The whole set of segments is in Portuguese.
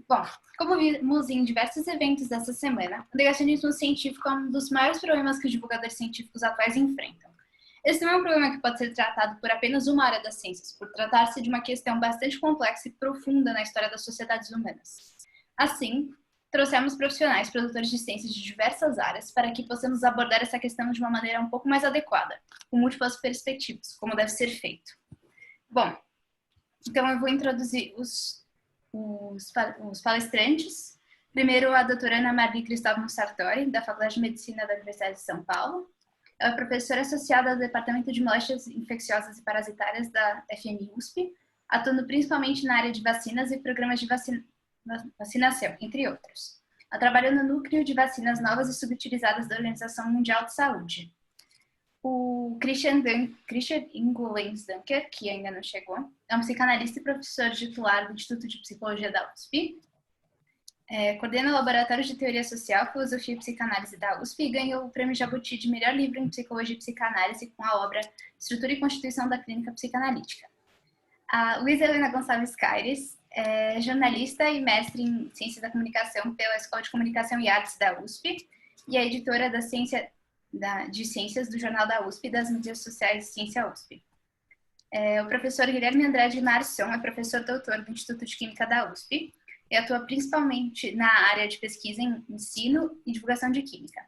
Bom, como vimos em diversos eventos dessa semana, o negacionismo científico é um dos maiores problemas que os divulgadores científicos atuais enfrentam. Esse não é um problema que pode ser tratado por apenas uma área das ciências, por tratar-se de uma questão bastante complexa e profunda na história das sociedades humanas. Assim, trouxemos profissionais produtores de ciências de diversas áreas para que possamos abordar essa questão de uma maneira um pouco mais adequada, com múltiplas perspectivas, como deve ser feito. Bom, então eu vou introduzir os palestrantes. Primeiro, a doutora Ana Maria Cristóvão Sartori, da Faculdade de Medicina da Universidade de São Paulo. Ela é professora associada ao Departamento de Moléstias Infecciosas e Parasitárias da FMUSP, atuando principalmente na área de vacinas e programas de vacinação, entre outros. Ela trabalhou no núcleo de vacinas novas e subutilizadas da Organização Mundial de Saúde. O Christian Ingolens Dunker, que ainda não chegou, é um psicanalista e professor titular do Instituto de Psicologia da USP. Coordena o Laboratório de Teoria Social, Filosofia e Psicanálise da USP e ganhou o Prêmio Jabuti de melhor livro em Psicologia e Psicanálise com a obra Estrutura e Constituição da Clínica Psicanalítica. A Luísa Helena Gonçalves Caires é jornalista e mestre em Ciências da Comunicação pela Escola de Comunicação e Artes da USP e é editora de Ciências do Jornal da USP e das mídias sociais Ciência USP. O professor Guilherme Andrade Marçom é professor doutor do Instituto de Química da USP e atua principalmente na área de pesquisa em ensino e divulgação de química.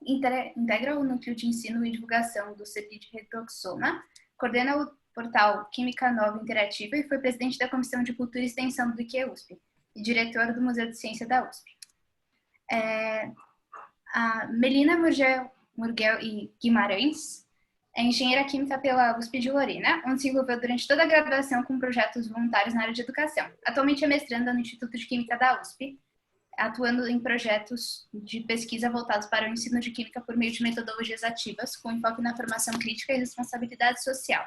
Integra o núcleo de ensino e divulgação do CEPID Redoxoma, coordena o portal Química Nova Interativa e foi presidente da Comissão de Cultura e Extensão do IQE-USP e diretor do Museu de Ciência da USP. A Melina Murguel e Guimarães é engenheira química pela USP de Lorena, onde se envolveu durante toda a graduação com projetos voluntários na área de educação. Atualmente é mestranda no Instituto de Química da USP, atuando em projetos de pesquisa voltados para o ensino de química por meio de metodologias ativas, com enfoque na formação crítica e responsabilidade social.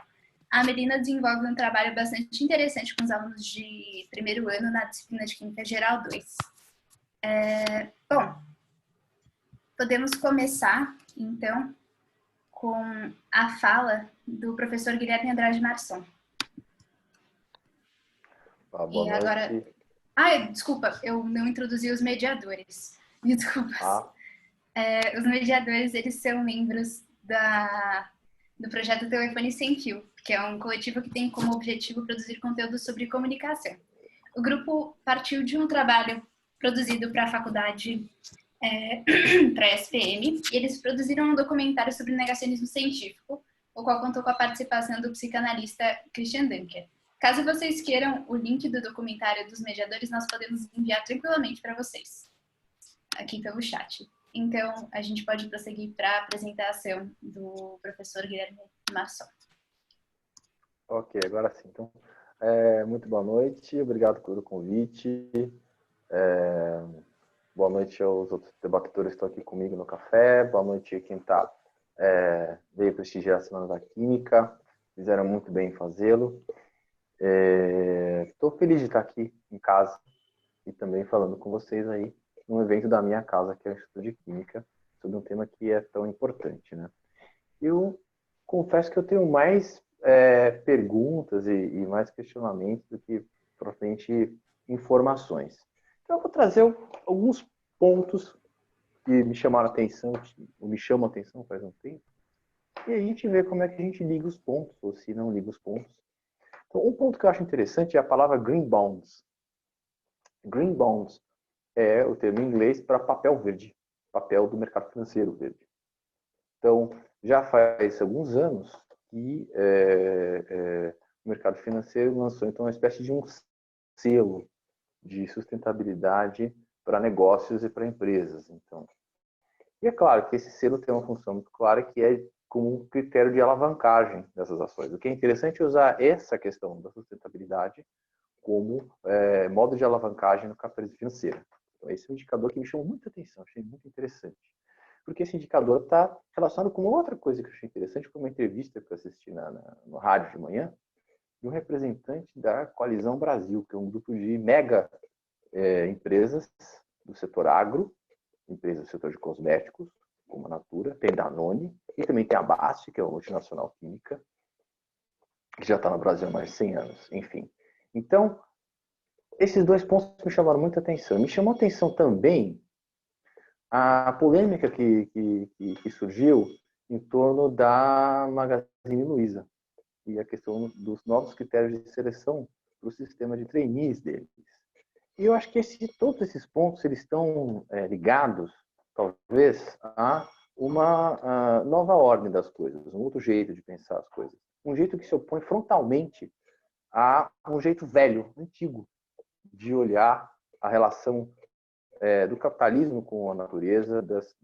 A Melina desenvolve um trabalho bastante interessante com os alunos de primeiro ano na disciplina de Química Geral 2. Bom, podemos começar, então, com a fala do professor Guilherme Andrade Marçom. Boa agora... noite. Desculpa, eu não introduzi os mediadores. Me desculpa. Os mediadores, eles são membros do projeto Telefone Sem Fio, que é um coletivo que tem como objetivo produzir conteúdo sobre comunicação. O grupo partiu de um trabalho produzido para a faculdade, para a SPM, e eles produziram um documentário sobre negacionismo científico, o qual contou com a participação do psicanalista Christian Dunker. Caso vocês queiram o link do documentário dos mediadores, nós podemos enviar tranquilamente para vocês, aqui pelo chat. Então, a gente pode prosseguir para a apresentação do professor Guilherme Marçom. Ok, agora sim. Então, muito boa noite, obrigado pelo convite. Boa noite aos outros debatedores que estão aqui comigo no café. Boa noite a quem veio prestigiar a Semana da Química. Fizeram muito bem em fazê-lo. Estou feliz de estar aqui em casa e também falando com vocês aí num evento da minha casa, que é o Instituto de Química, sobre um tema que é tão importante, né? Eu confesso que eu tenho mais perguntas e mais questionamentos do que propriamente informações. Então eu vou trazer alguns pontos que me chamaram a atenção, ou me chamam a atenção faz um tempo, e a gente vê como é que a gente liga os pontos, ou se não liga os pontos. Então, um ponto que eu acho interessante é a palavra green bonds. Green bonds é o termo em inglês para papel verde, papel do mercado financeiro verde. Então, já faz alguns anos que o mercado financeiro lançou então uma espécie de um selo de sustentabilidade para negócios e para empresas. Então, e é claro que esse selo tem uma função muito clara, que é como um critério de alavancagem dessas ações. O que é interessante é usar essa questão da sustentabilidade como modo de alavancagem no capitalismo financeiro. Então, esse é um indicador que me chamou muita atenção, achei muito interessante. Porque esse indicador está relacionado com outra coisa que eu achei interessante, foi uma entrevista que eu assisti no rádio de manhã, de um representante da Coalizão Brasil, que é um grupo de mega empresas do setor agro, empresas do setor de cosméticos, como a Natura, tem Danone, e também tem a BASF, que é uma multinacional química, que já está no Brasil há mais de 100 anos, enfim. Então, esses dois pontos me chamaram muita atenção. Me chamou a atenção também a polêmica que surgiu em torno da Magazine Luiza e a questão dos novos critérios de seleção para o sistema de trainees deles. E eu acho que todos esses pontos eles estão ligados, talvez, a uma nova ordem das coisas, um outro jeito de pensar as coisas. Um jeito que se opõe frontalmente a um jeito velho, antigo, de olhar a relação do capitalismo com a natureza, das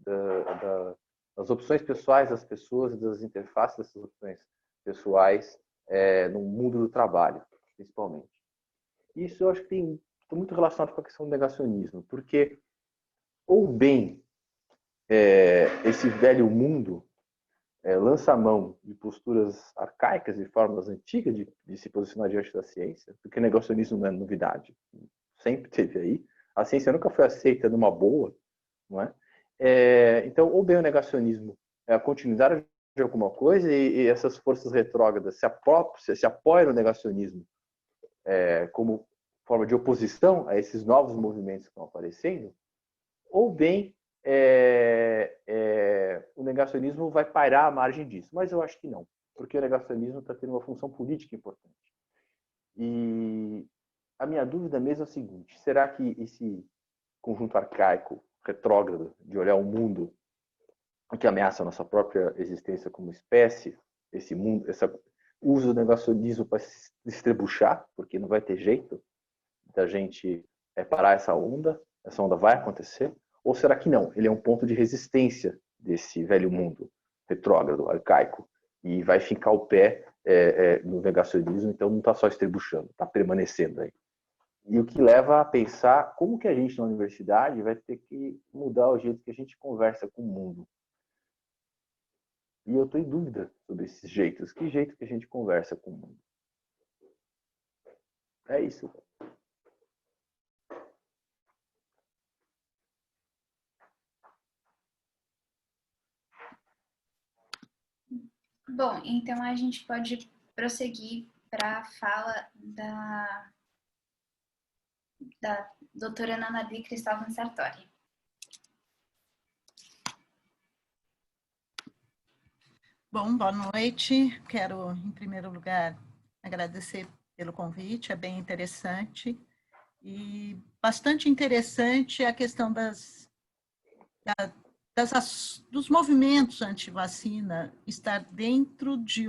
opções pessoais das pessoas, das interfaces dessas opções pessoais no mundo do trabalho, principalmente. Isso eu acho que está muito relacionado com a questão do negacionismo, porque ou bem esse velho mundo lança a mão de posturas arcaicas e formas antigas de se posicionar diante da ciência, porque negacionismo não é novidade, sempre teve aí. A ciência nunca foi aceita numa boa, não é? Então, ou bem o negacionismo é a continuidade de alguma coisa e essas forças retrógradas se apoiam no negacionismo como forma de oposição a esses novos movimentos que estão aparecendo, ou bem o negacionismo vai pairar à margem disso. Mas eu acho que não, porque o negacionismo está tendo uma função política importante. E a minha dúvida mesmo é a seguinte: será que esse conjunto arcaico, retrógrado, de olhar o mundo que ameaça a nossa própria existência como espécie, esse uso do negacionismo para se estrebuchar, porque não vai ter jeito da gente parar essa onda vai acontecer? Ou será que não? Ele é um ponto de resistência desse velho mundo retrógrado, arcaico, e vai fincar o pé no negacionismo, então não está só estrebuchando, está permanecendo aí. E o que leva a pensar como que a gente na universidade vai ter que mudar o jeito que a gente conversa com o mundo. E eu estou em dúvida sobre esses jeitos. Que jeito que a gente conversa com o mundo? É isso. Bom, então a gente pode prosseguir para a fala da doutora Ana Maria Cristóvão Sartori. Bom, boa noite. Quero, em primeiro lugar, agradecer pelo convite, é bem interessante. E bastante interessante a questão dos movimentos anti-vacina estar dentro de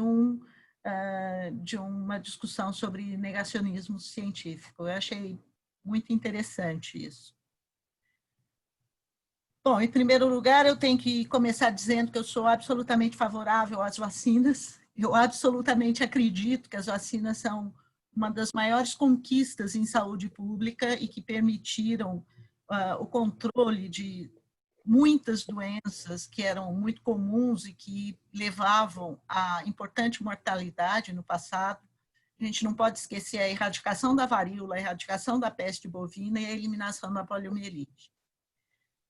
uma discussão sobre negacionismo científico. Eu achei muito interessante isso. Bom, em primeiro lugar, eu tenho que começar dizendo que eu sou absolutamente favorável às vacinas. Eu absolutamente acredito que as vacinas são uma das maiores conquistas em saúde pública e que permitiram o controle de muitas doenças que eram muito comuns e que levavam a importante mortalidade no passado. A gente não pode esquecer a erradicação da varíola, a erradicação da peste bovina e a eliminação da poliomielite.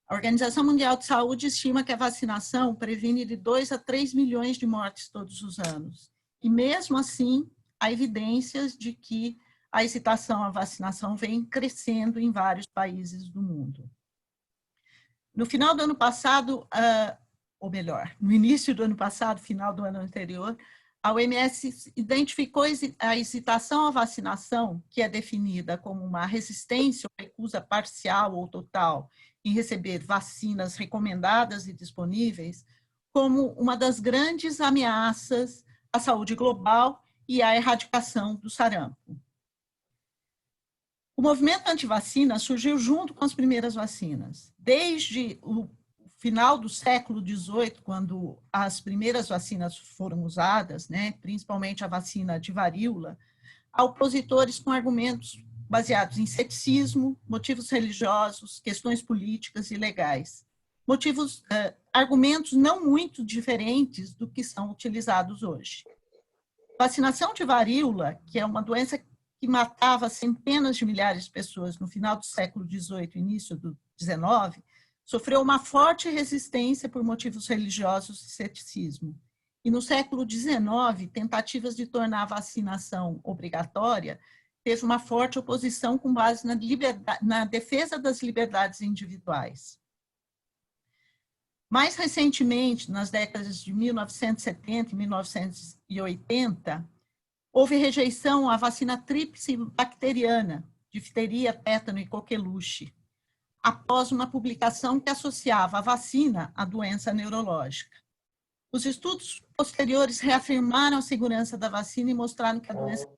A Organização Mundial de Saúde estima que a vacinação previne de 2 a 3 milhões de mortes todos os anos. E mesmo assim, há evidências de que a excitação à vacinação vem crescendo em vários países do mundo. No final do ano passado, ou melhor, no início do ano passado, final do ano anterior, a OMS identificou a excitação à vacinação, que é definida como uma resistência ou recusa parcial ou total em receber vacinas recomendadas e disponíveis, como uma das grandes ameaças à saúde global e à erradicação do sarampo. O movimento anti-vacina surgiu junto com as primeiras vacinas. Desde o final do século XVIII, quando as primeiras vacinas foram usadas, né, principalmente a vacina de varíola, há opositores com argumentos baseados em ceticismo, motivos religiosos, questões políticas e legais. Argumentos não muito diferentes do que são utilizados hoje. Vacinação de varíola, que é uma doença que matava centenas de milhares de pessoas no final do século XVIII e início do XIX, sofreu uma forte resistência por motivos religiosos e ceticismo. E no século XIX, tentativas de tornar a vacinação obrigatória teve uma forte oposição com base na defesa das liberdades individuais. Mais recentemente, nas décadas de 1970 e 1980, houve rejeição à vacina tríplice bacteriana, difteria, tétano e coqueluche, após uma publicação que associava a vacina à doença neurológica. Os estudos posteriores reafirmaram a segurança da vacina e mostraram que a doença neurológica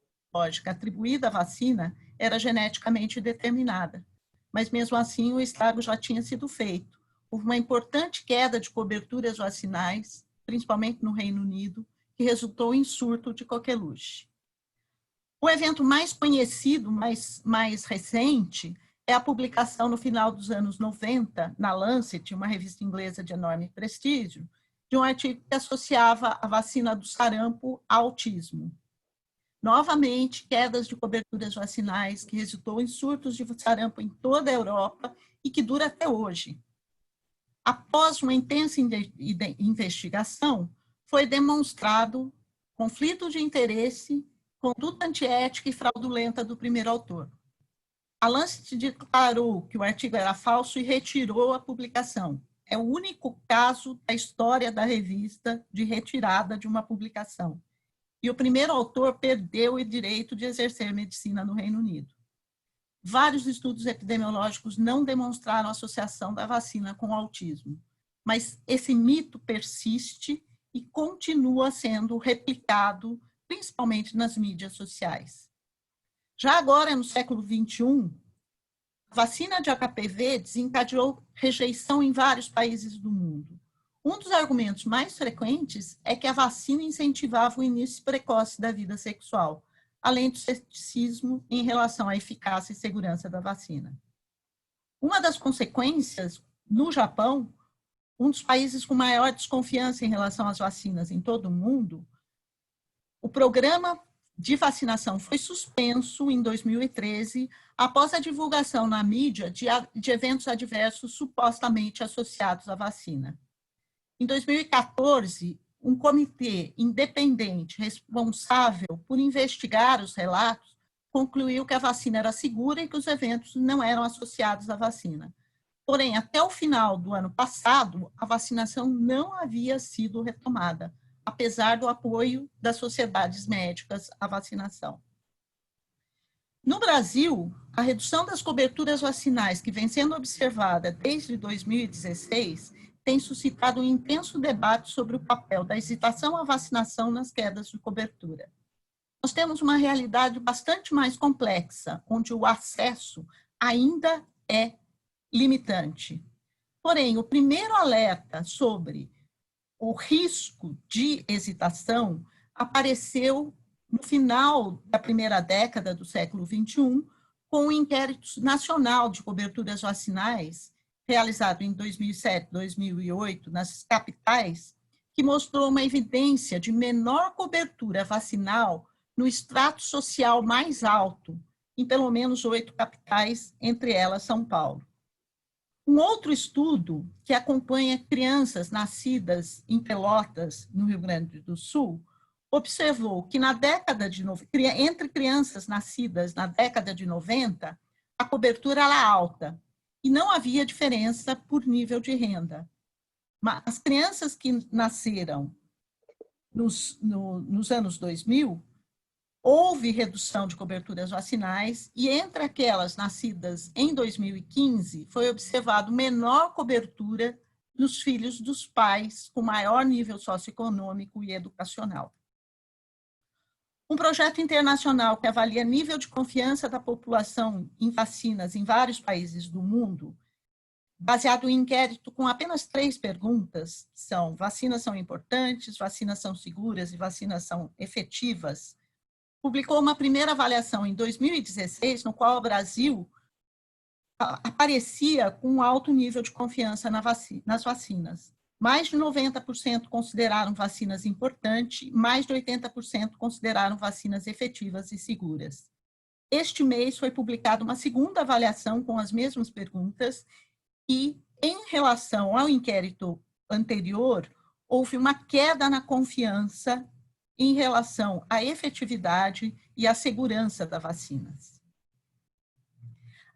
atribuída à vacina era geneticamente determinada. Mas, mesmo assim, o estrago já tinha sido feito. Houve uma importante queda de coberturas vacinais, principalmente no Reino Unido, que resultou em surto de coqueluche. O evento mais conhecido, mais recente, é a publicação no final dos anos 90, na Lancet, uma revista inglesa de enorme prestígio, de um artigo que associava a vacina do sarampo ao autismo. Novamente, quedas de coberturas vacinais, que resultou em surtos de sarampo em toda a Europa e que dura até hoje. Após uma intensa investigação, foi demonstrado conflito de interesse, conduta antiética e fraudulenta do primeiro autor. A Lancet declarou que o artigo era falso e retirou a publicação. É o único caso da história da revista de retirada de uma publicação. E o primeiro autor perdeu o direito de exercer medicina no Reino Unido. Vários estudos epidemiológicos não demonstraram associação da vacina com o autismo, mas esse mito persiste e continua sendo replicado, principalmente nas mídias sociais. Já agora, no século XXI, a vacina de HPV desencadeou rejeição em vários países do mundo. Um dos argumentos mais frequentes é que a vacina incentivava o início precoce da vida sexual, além do ceticismo em relação à eficácia e segurança da vacina. Uma das consequências, no Japão, um dos países com maior desconfiança em relação às vacinas em todo o mundo, o programa de vacinação foi suspenso em 2013, após a divulgação na mídia de eventos adversos supostamente associados à vacina. Em 2014, um comitê independente responsável por investigar os relatos concluiu que a vacina era segura e que os eventos não eram associados à vacina. Porém, até o final do ano passado, a vacinação não havia sido retomada, apesar do apoio das sociedades médicas à vacinação. No Brasil, a redução das coberturas vacinais que vem sendo observada desde 2016 tem suscitado um intenso debate sobre o papel da hesitação à vacinação nas quedas de cobertura. Nós temos uma realidade bastante mais complexa, onde o acesso ainda é limitante. Porém, o primeiro alerta sobre o risco de hesitação apareceu no final da primeira década do século XXI, com o Inquérito Nacional de Coberturas Vacinais, realizado em 2007, 2008, nas capitais, que mostrou uma evidência de menor cobertura vacinal no extrato social mais alto, em pelo menos 8 capitais, entre elas São Paulo. Um outro estudo que acompanha crianças nascidas em Pelotas, no Rio Grande do Sul, observou que entre crianças nascidas na década de 90, a cobertura era alta e não havia diferença por nível de renda. Mas as crianças que nasceram nos anos 2000, houve redução de coberturas vacinais e entre aquelas nascidas em 2015, foi observado menor cobertura nos filhos dos pais com maior nível socioeconômico e educacional. Um projeto internacional que avalia nível de confiança da população em vacinas em vários países do mundo, baseado em inquérito com apenas 3 perguntas, que são: vacinas são importantes, vacinas são seguras e vacinas são efetivas, publicou uma primeira avaliação em 2016, no qual o Brasil aparecia com um alto nível de confiança nas vacinas. Mais de 90% consideraram vacinas importantes, mais de 80% consideraram vacinas efetivas e seguras. Este mês foi publicada uma segunda avaliação com as mesmas perguntas e, em relação ao inquérito anterior, houve uma queda na confiança em relação à efetividade e à segurança das vacinas.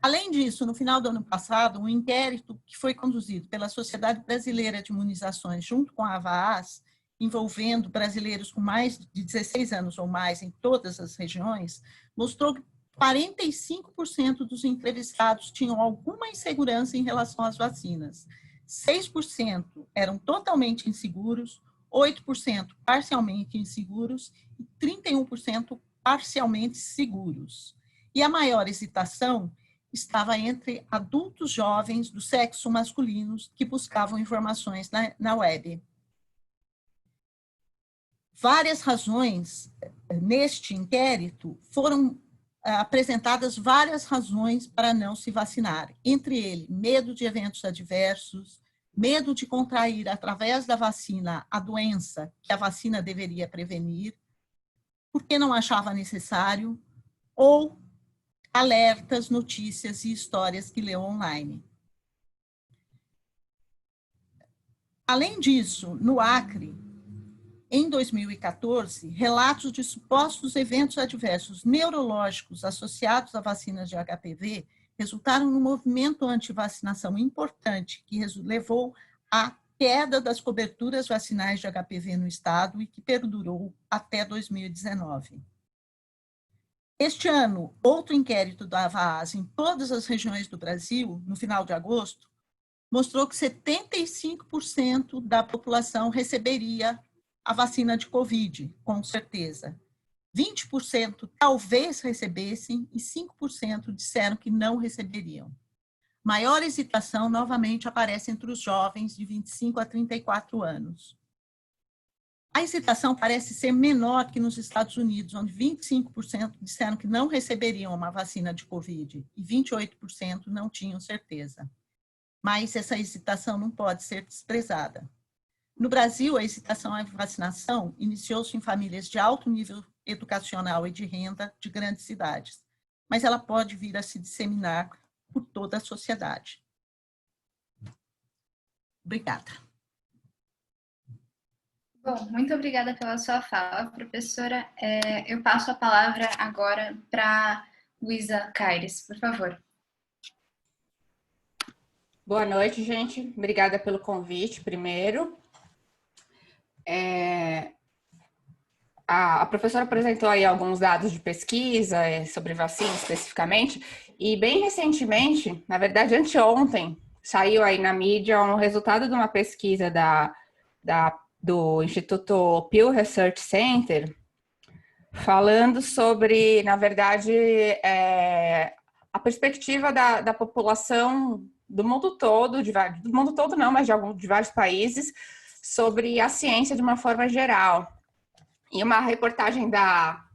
Além disso, no final do ano passado, um inquérito que foi conduzido pela Sociedade Brasileira de Imunizações, junto com a AVAAS, envolvendo brasileiros com mais de 16 anos ou mais em todas as regiões, mostrou que 45% dos entrevistados tinham alguma insegurança em relação às vacinas. 6% eram totalmente inseguros, 8% parcialmente inseguros e 31% parcialmente seguros. E a maior hesitação estava entre adultos jovens do sexo masculino que buscavam informações na web. Várias razões neste inquérito foram apresentadas várias razões para não se vacinar, entre eles medo de eventos adversos, medo de contrair através da vacina a doença que a vacina deveria prevenir, porque não achava necessário, ou alertas, notícias e histórias que leu online. Além disso, no Acre, em 2014, relatos de supostos eventos adversos neurológicos associados a vacinas de HPV resultaram num movimento anti-vacinação importante que levou à queda das coberturas vacinais de HPV no estado e que perdurou até 2019. Este ano, outro inquérito da AVAAS em todas as regiões do Brasil, no final de agosto, mostrou que 75% da população receberia a vacina de Covid, com certeza. 20% talvez recebessem e 5% disseram que não receberiam. Maior hesitação, novamente, aparece entre os jovens de 25 a 34 anos. A hesitação parece ser menor que nos Estados Unidos, onde 25% disseram que não receberiam uma vacina de Covid e 28% não tinham certeza. Mas essa hesitação não pode ser desprezada. No Brasil, a hesitação à vacinação iniciou-se em famílias de alto nível educacional e de renda de grandes cidades, mas ela pode vir a se disseminar por toda a sociedade. Obrigada. Bom, muito obrigada pela sua fala, professora. Eu passo a palavra agora para Luísa Caires, por favor. Boa noite, gente. Obrigada pelo convite, primeiro. A professora apresentou aí alguns dados de pesquisa sobre vacina especificamente, e bem recentemente, na verdade anteontem, saiu aí na mídia um resultado de uma pesquisa do Instituto Pew Research Center, falando sobre, na verdade, a perspectiva da população do mundo todo, do mundo todo não, mas de vários países, sobre a ciência de uma forma geral. E uma reportagem da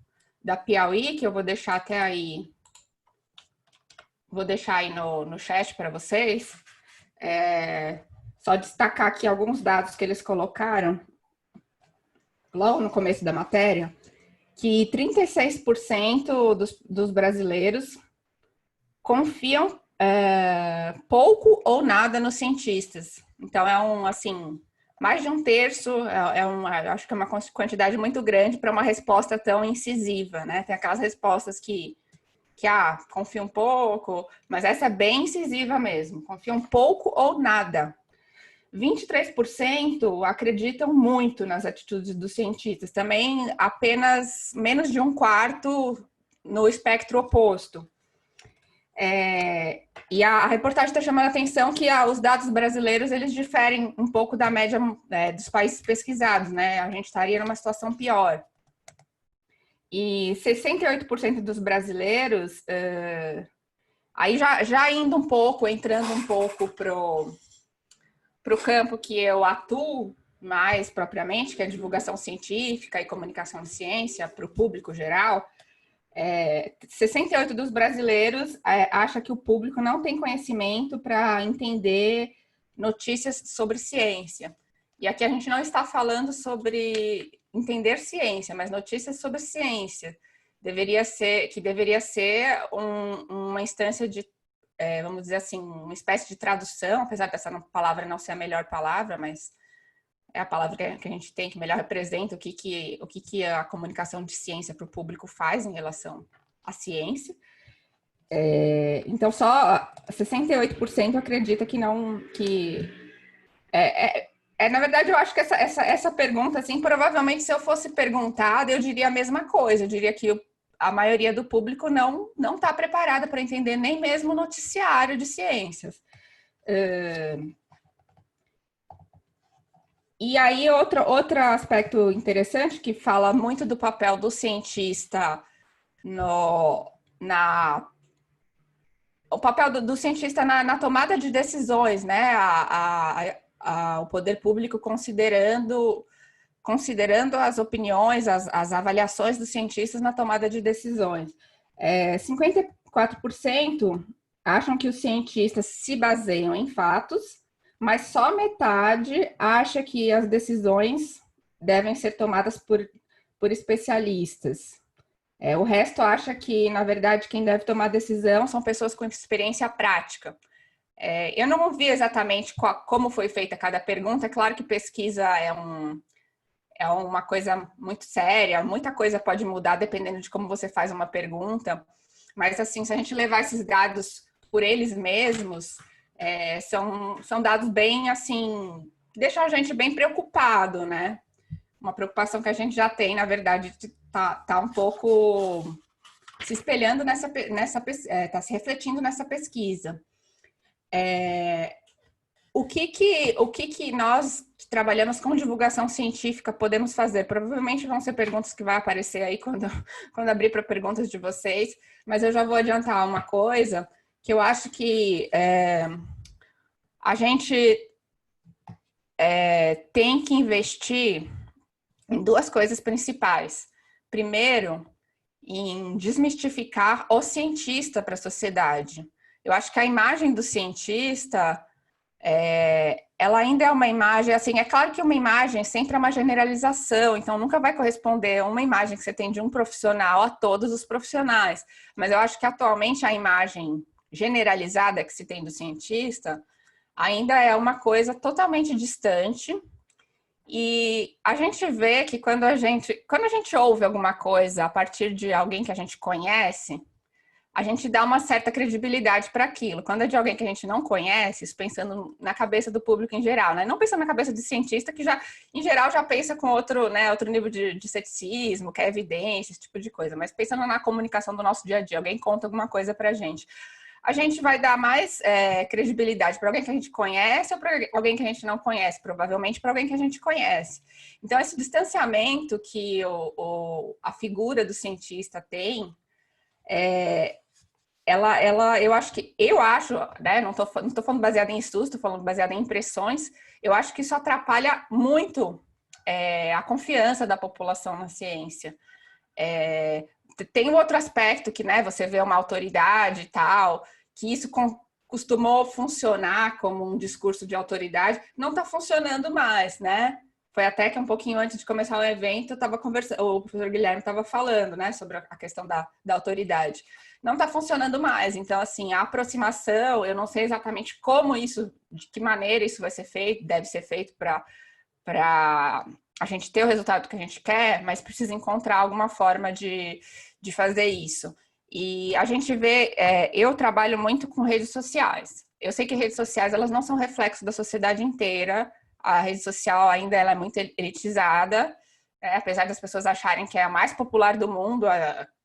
Piauí, que eu vou deixar até aí, vou deixar aí no chat para vocês, só destacar aqui alguns dados que eles colocaram, logo no começo da matéria, que 36% dos brasileiros confiam pouco ou nada nos cientistas. Então, mais de um terço, acho que é uma quantidade muito grande para uma resposta tão incisiva, né? Tem aquelas respostas que confia um pouco, mas essa é bem incisiva mesmo, confia um pouco ou nada. 23% acreditam muito nas atitudes dos cientistas, também apenas menos de um quarto no espectro oposto. E a reportagem está chamando a atenção que os dados brasileiros eles diferem um pouco da média dos países pesquisados, né? A gente estaria numa situação pior. E 68% dos brasileiros, aí já indo um pouco, entrando um pouco para o campo que eu atuo mais propriamente, que é divulgação científica e comunicação de ciência para o público geral, 68% dos brasileiros acha que o público não tem conhecimento para entender notícias sobre ciência. E aqui a gente não está falando sobre entender ciência, mas notícias sobre ciência. Deveria ser uma instância de, vamos dizer assim, uma espécie de tradução, apesar dessa palavra não ser a melhor palavra, mas é a palavra que a gente tem, que melhor representa o que a comunicação de ciência para o público faz em relação à ciência. Então, só 68% acredita que não... na verdade, eu acho que essa pergunta, assim, provavelmente se eu fosse perguntada, eu diria a mesma coisa. Eu diria que a maioria do público não está preparada para entender nem mesmo o noticiário de ciências. E aí, outro aspecto interessante que fala muito do papel do cientista o papel do cientista na tomada de decisões, né? O poder público considerando as opiniões, as avaliações dos cientistas na tomada de decisões. 54% acham que os cientistas se baseiam em fatos, mas só metade acha que as decisões devem ser tomadas por especialistas. O resto acha que, na verdade, quem deve tomar decisão são pessoas com experiência prática. Eu não vi exatamente como foi feita cada pergunta. É claro que pesquisa é uma coisa muito séria, muita coisa pode mudar dependendo de como você faz uma pergunta. Mas, assim, se a gente levar esses dados por eles mesmos, são dados bem, assim, que deixam a gente bem preocupado, né? Uma preocupação que a gente já tem, na verdade, tá um pouco se espelhando tá se refletindo nessa pesquisa. O que nós que trabalhamos com divulgação científica podemos fazer? Provavelmente vão ser perguntas que vai aparecer aí quando abrir para perguntas de vocês, mas eu já vou adiantar uma coisa, que eu acho que a gente tem que investir em duas coisas principais. Primeiro, em desmistificar o cientista para a sociedade. Eu acho que a imagem do cientista, ela ainda é uma imagem, assim, é claro que uma imagem sempre é uma generalização, então nunca vai corresponder uma imagem que você tem de um profissional a todos os profissionais. Mas eu acho que atualmente a imagem generalizada que se tem do cientista ainda é uma coisa totalmente distante. E a gente vê que quando a gente ouve alguma coisa a partir de alguém que a gente conhece, a gente dá uma certa credibilidade para aquilo. Quando é de alguém que a gente não conhece, isso pensando na cabeça do público em geral, né? Não pensando na cabeça do cientista, que já, em geral, já pensa com outro nível de ceticismo, quer evidência, esse tipo de coisa. Mas pensando na comunicação do nosso dia a dia, alguém conta alguma coisa para a gente gente vai dar mais credibilidade para alguém que a gente conhece ou para alguém que a gente não conhece, provavelmente para alguém que a gente conhece. Então, esse distanciamento que a figura do cientista tem, eu acho, né, não tô falando baseado em estudos, estou falando baseado em impressões, eu acho que isso atrapalha muito a confiança da população na ciência. Tem um outro aspecto que, né, você vê uma autoridade e tal, que isso costumou funcionar como um discurso de autoridade, não está funcionando mais, né? Foi até que um pouquinho antes de começar o evento, eu estava conversando, o professor Guilherme estava falando, né, sobre a questão da autoridade. Não está funcionando mais. Então, assim, a aproximação, eu não sei exatamente de que maneira isso vai ser feito, deve ser feito para a gente ter o resultado que a gente quer, mas precisa encontrar alguma forma de fazer isso. E a gente vê, eu trabalho muito com redes sociais. Eu sei que redes sociais, elas não são reflexo da sociedade inteira. A rede social ainda ela é muito elitizada, apesar das pessoas acharem que é a mais popular do mundo,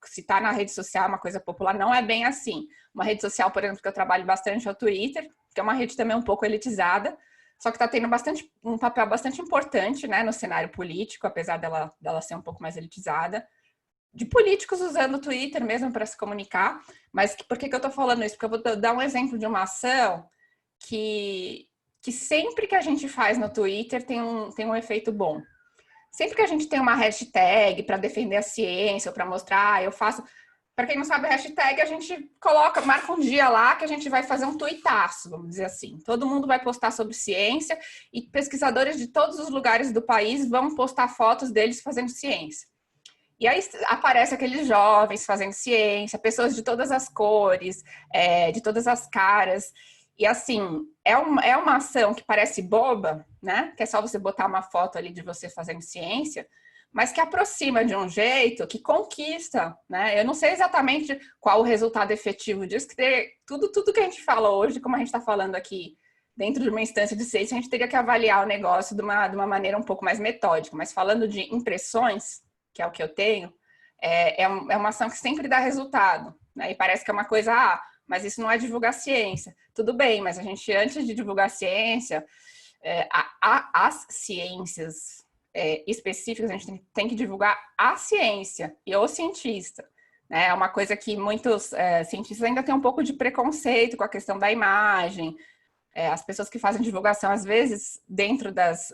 se está na rede social é uma coisa popular, não é bem assim. Uma rede social, por exemplo, que eu trabalho bastante é o Twitter, que é uma rede também um pouco elitizada, só que está tendo um papel bastante importante, né, no cenário político, apesar dela ser um pouco mais elitizada, de políticos usando o Twitter mesmo para se comunicar. Mas por que eu estou falando isso? Porque eu vou dar um exemplo de uma ação que sempre que a gente faz no Twitter tem um efeito bom. Sempre que a gente tem uma hashtag para defender a ciência ou para mostrar, eu faço... Para quem não sabe, a hashtag a gente marca um dia lá que a gente vai fazer um tuitaço, vamos dizer assim. Todo mundo vai postar sobre ciência e pesquisadores de todos os lugares do país vão postar fotos deles fazendo ciência. E aí aparece aqueles jovens fazendo ciência, pessoas de todas as cores, de todas as caras. E assim, é uma ação que parece boba, né? Que é só você botar uma foto ali de você fazendo ciência, mas que aproxima de um jeito que conquista, né? Eu não sei exatamente qual o resultado efetivo disso, que tudo que a gente fala hoje, como a gente está falando aqui, dentro de uma instância de ciência, a gente teria que avaliar o negócio de uma maneira um pouco mais metódica. Mas falando de impressões, que é o que eu tenho, é uma ação que sempre dá resultado, né? E parece que é uma coisa, mas isso não é divulgar ciência. Tudo bem, mas a gente, antes de divulgar ciência, as ciências específicas, a gente tem que divulgar a ciência e o cientista. Né? É uma coisa que muitos cientistas ainda têm um pouco de preconceito com a questão da imagem. As pessoas que fazem divulgação, às vezes, dentro das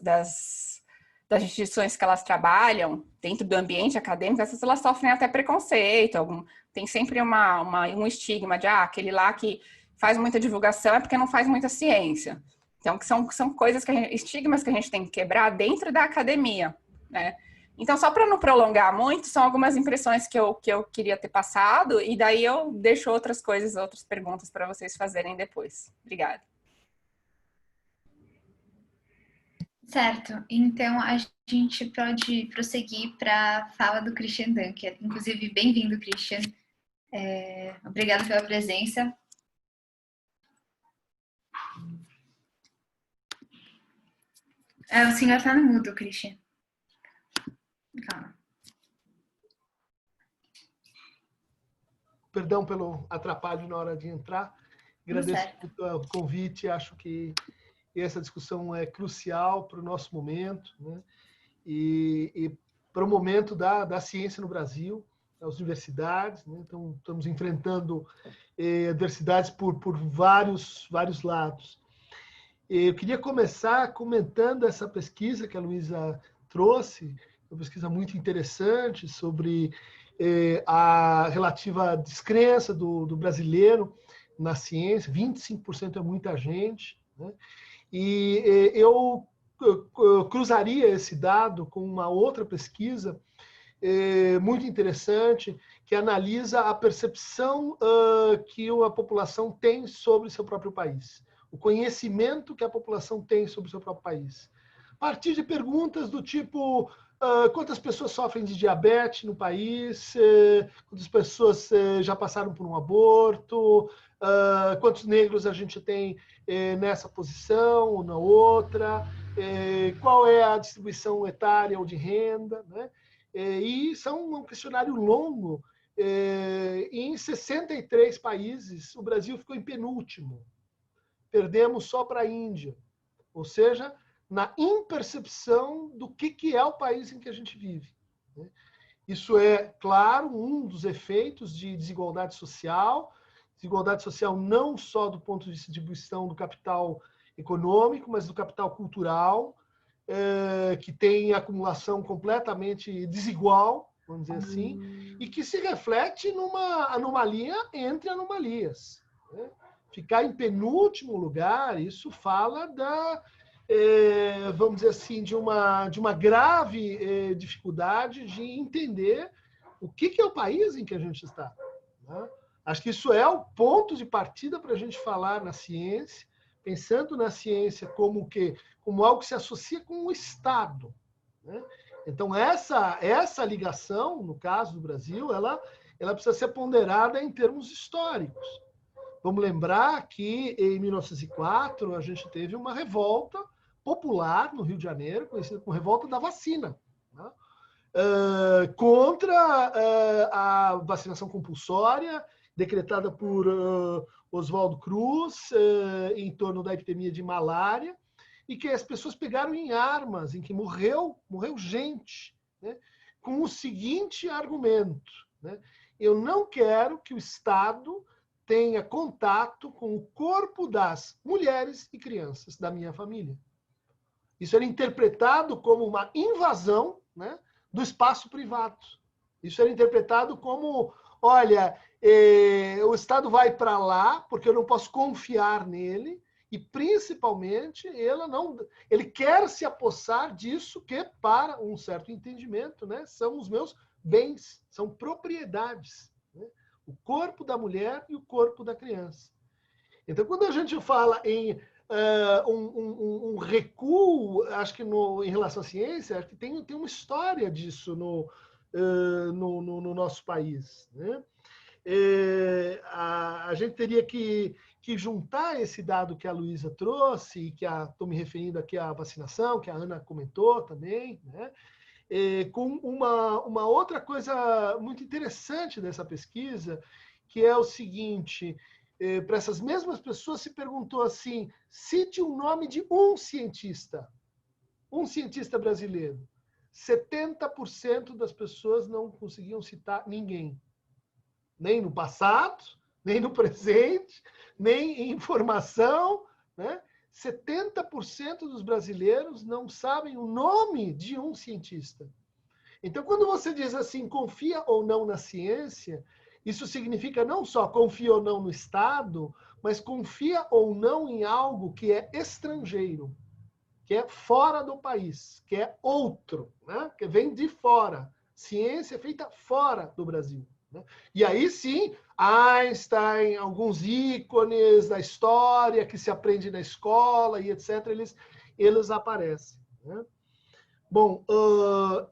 instituições que elas trabalham, dentro do ambiente acadêmico, essas elas sofrem até preconceito. Tem sempre um estigma de aquele lá que faz muita divulgação é porque não faz muita ciência. Então, que são coisas estigmas que a gente tem que quebrar dentro da academia, né? Então, só para não prolongar muito, são algumas impressões que eu queria ter passado, e daí eu deixo outras perguntas para vocês fazerem depois. Obrigada. Certo, então a gente pode prosseguir para a fala do Christian Dunker. Inclusive, bem-vindo, Christian. Obrigada pela presença. O senhor está no mudo, Christian. Calma. Perdão pelo atrapalho na hora de entrar. Agradeço o convite. Acho que essa discussão é crucial para o nosso momento, né? E para o momento da ciência no Brasil, das universidades, né? Então, estamos enfrentando adversidades por vários lados. Eu queria começar comentando essa pesquisa que a Luísa trouxe, uma pesquisa muito interessante sobre a relativa descrença do brasileiro na ciência. 25% é muita gente, né? E eu cruzaria esse dado com uma outra pesquisa muito interessante, que analisa a percepção que a população tem sobre seu próprio país, o conhecimento que a população tem sobre seu próprio país. A partir de perguntas do tipo: quantas pessoas sofrem de diabetes no país? Quantas pessoas já passaram por um aborto? Quantos negros a gente tem nessa posição ou na outra? Qual é a distribuição etária ou de renda? Né? E são um questionário longo. Em 63 países, o Brasil ficou em penúltimo. Perdemos só para a Índia. Ou seja, na impercepção do que é o país em que a gente vive. Isso é, claro, um dos efeitos de desigualdade social não só do ponto de distribuição do capital econômico, mas do capital cultural, que tem acumulação completamente desigual, vamos dizer assim, e que se reflete numa anomalia entre anomalias. Ficar em penúltimo lugar, isso fala vamos dizer assim, de uma grave dificuldade de entender o que é o país em que a gente está. Né? Acho que isso é o ponto de partida para a gente falar na ciência, pensando na ciência como algo que se associa com o Estado. Né? Então, essa ligação, no caso do Brasil, ela precisa ser ponderada em termos históricos. Vamos lembrar que, em 1904, a gente teve uma revolta popular no Rio de Janeiro, conhecida como Revolta da Vacina, né? Contra a vacinação compulsória, decretada por Oswaldo Cruz, em torno da epidemia de malária, e que as pessoas pegaram em armas, em que morreu gente, né? Com o seguinte argumento: né? Eu não quero que o Estado tenha contato com o corpo das mulheres e crianças da minha família. Isso era interpretado como uma invasão, né, do espaço privado. Isso era interpretado como: olha, o Estado vai para lá porque eu não posso confiar nele, e principalmente ele quer se apossar disso que, para um certo entendimento, né, são os meus bens, são propriedades, né? O corpo da mulher e o corpo da criança. Então, quando a gente fala em um recuo, acho que em relação à ciência, acho que tem uma história disso no nosso país, né? A gente teria que juntar esse dado que a Luísa trouxe, e que estou me referindo aqui à vacinação, que a Ana comentou também, né? Com uma outra coisa muito interessante dessa pesquisa, que é o seguinte: para essas mesmas pessoas se perguntou assim, cite o nome de um cientista brasileiro. 70% das pessoas não conseguiam citar ninguém. Nem no passado, nem no presente, nem em informação, né? 70% dos brasileiros não sabem o nome de um cientista. Então, quando você diz assim, confia ou não na ciência, isso significa não só confia ou não no Estado, mas confia ou não em algo que é estrangeiro, que é fora do país, que é outro, né? Que vem de fora. Ciência é feita fora do Brasil, né? E aí sim, Einstein, alguns ícones da história que se aprende na escola e etc., eles aparecem, né? Bom,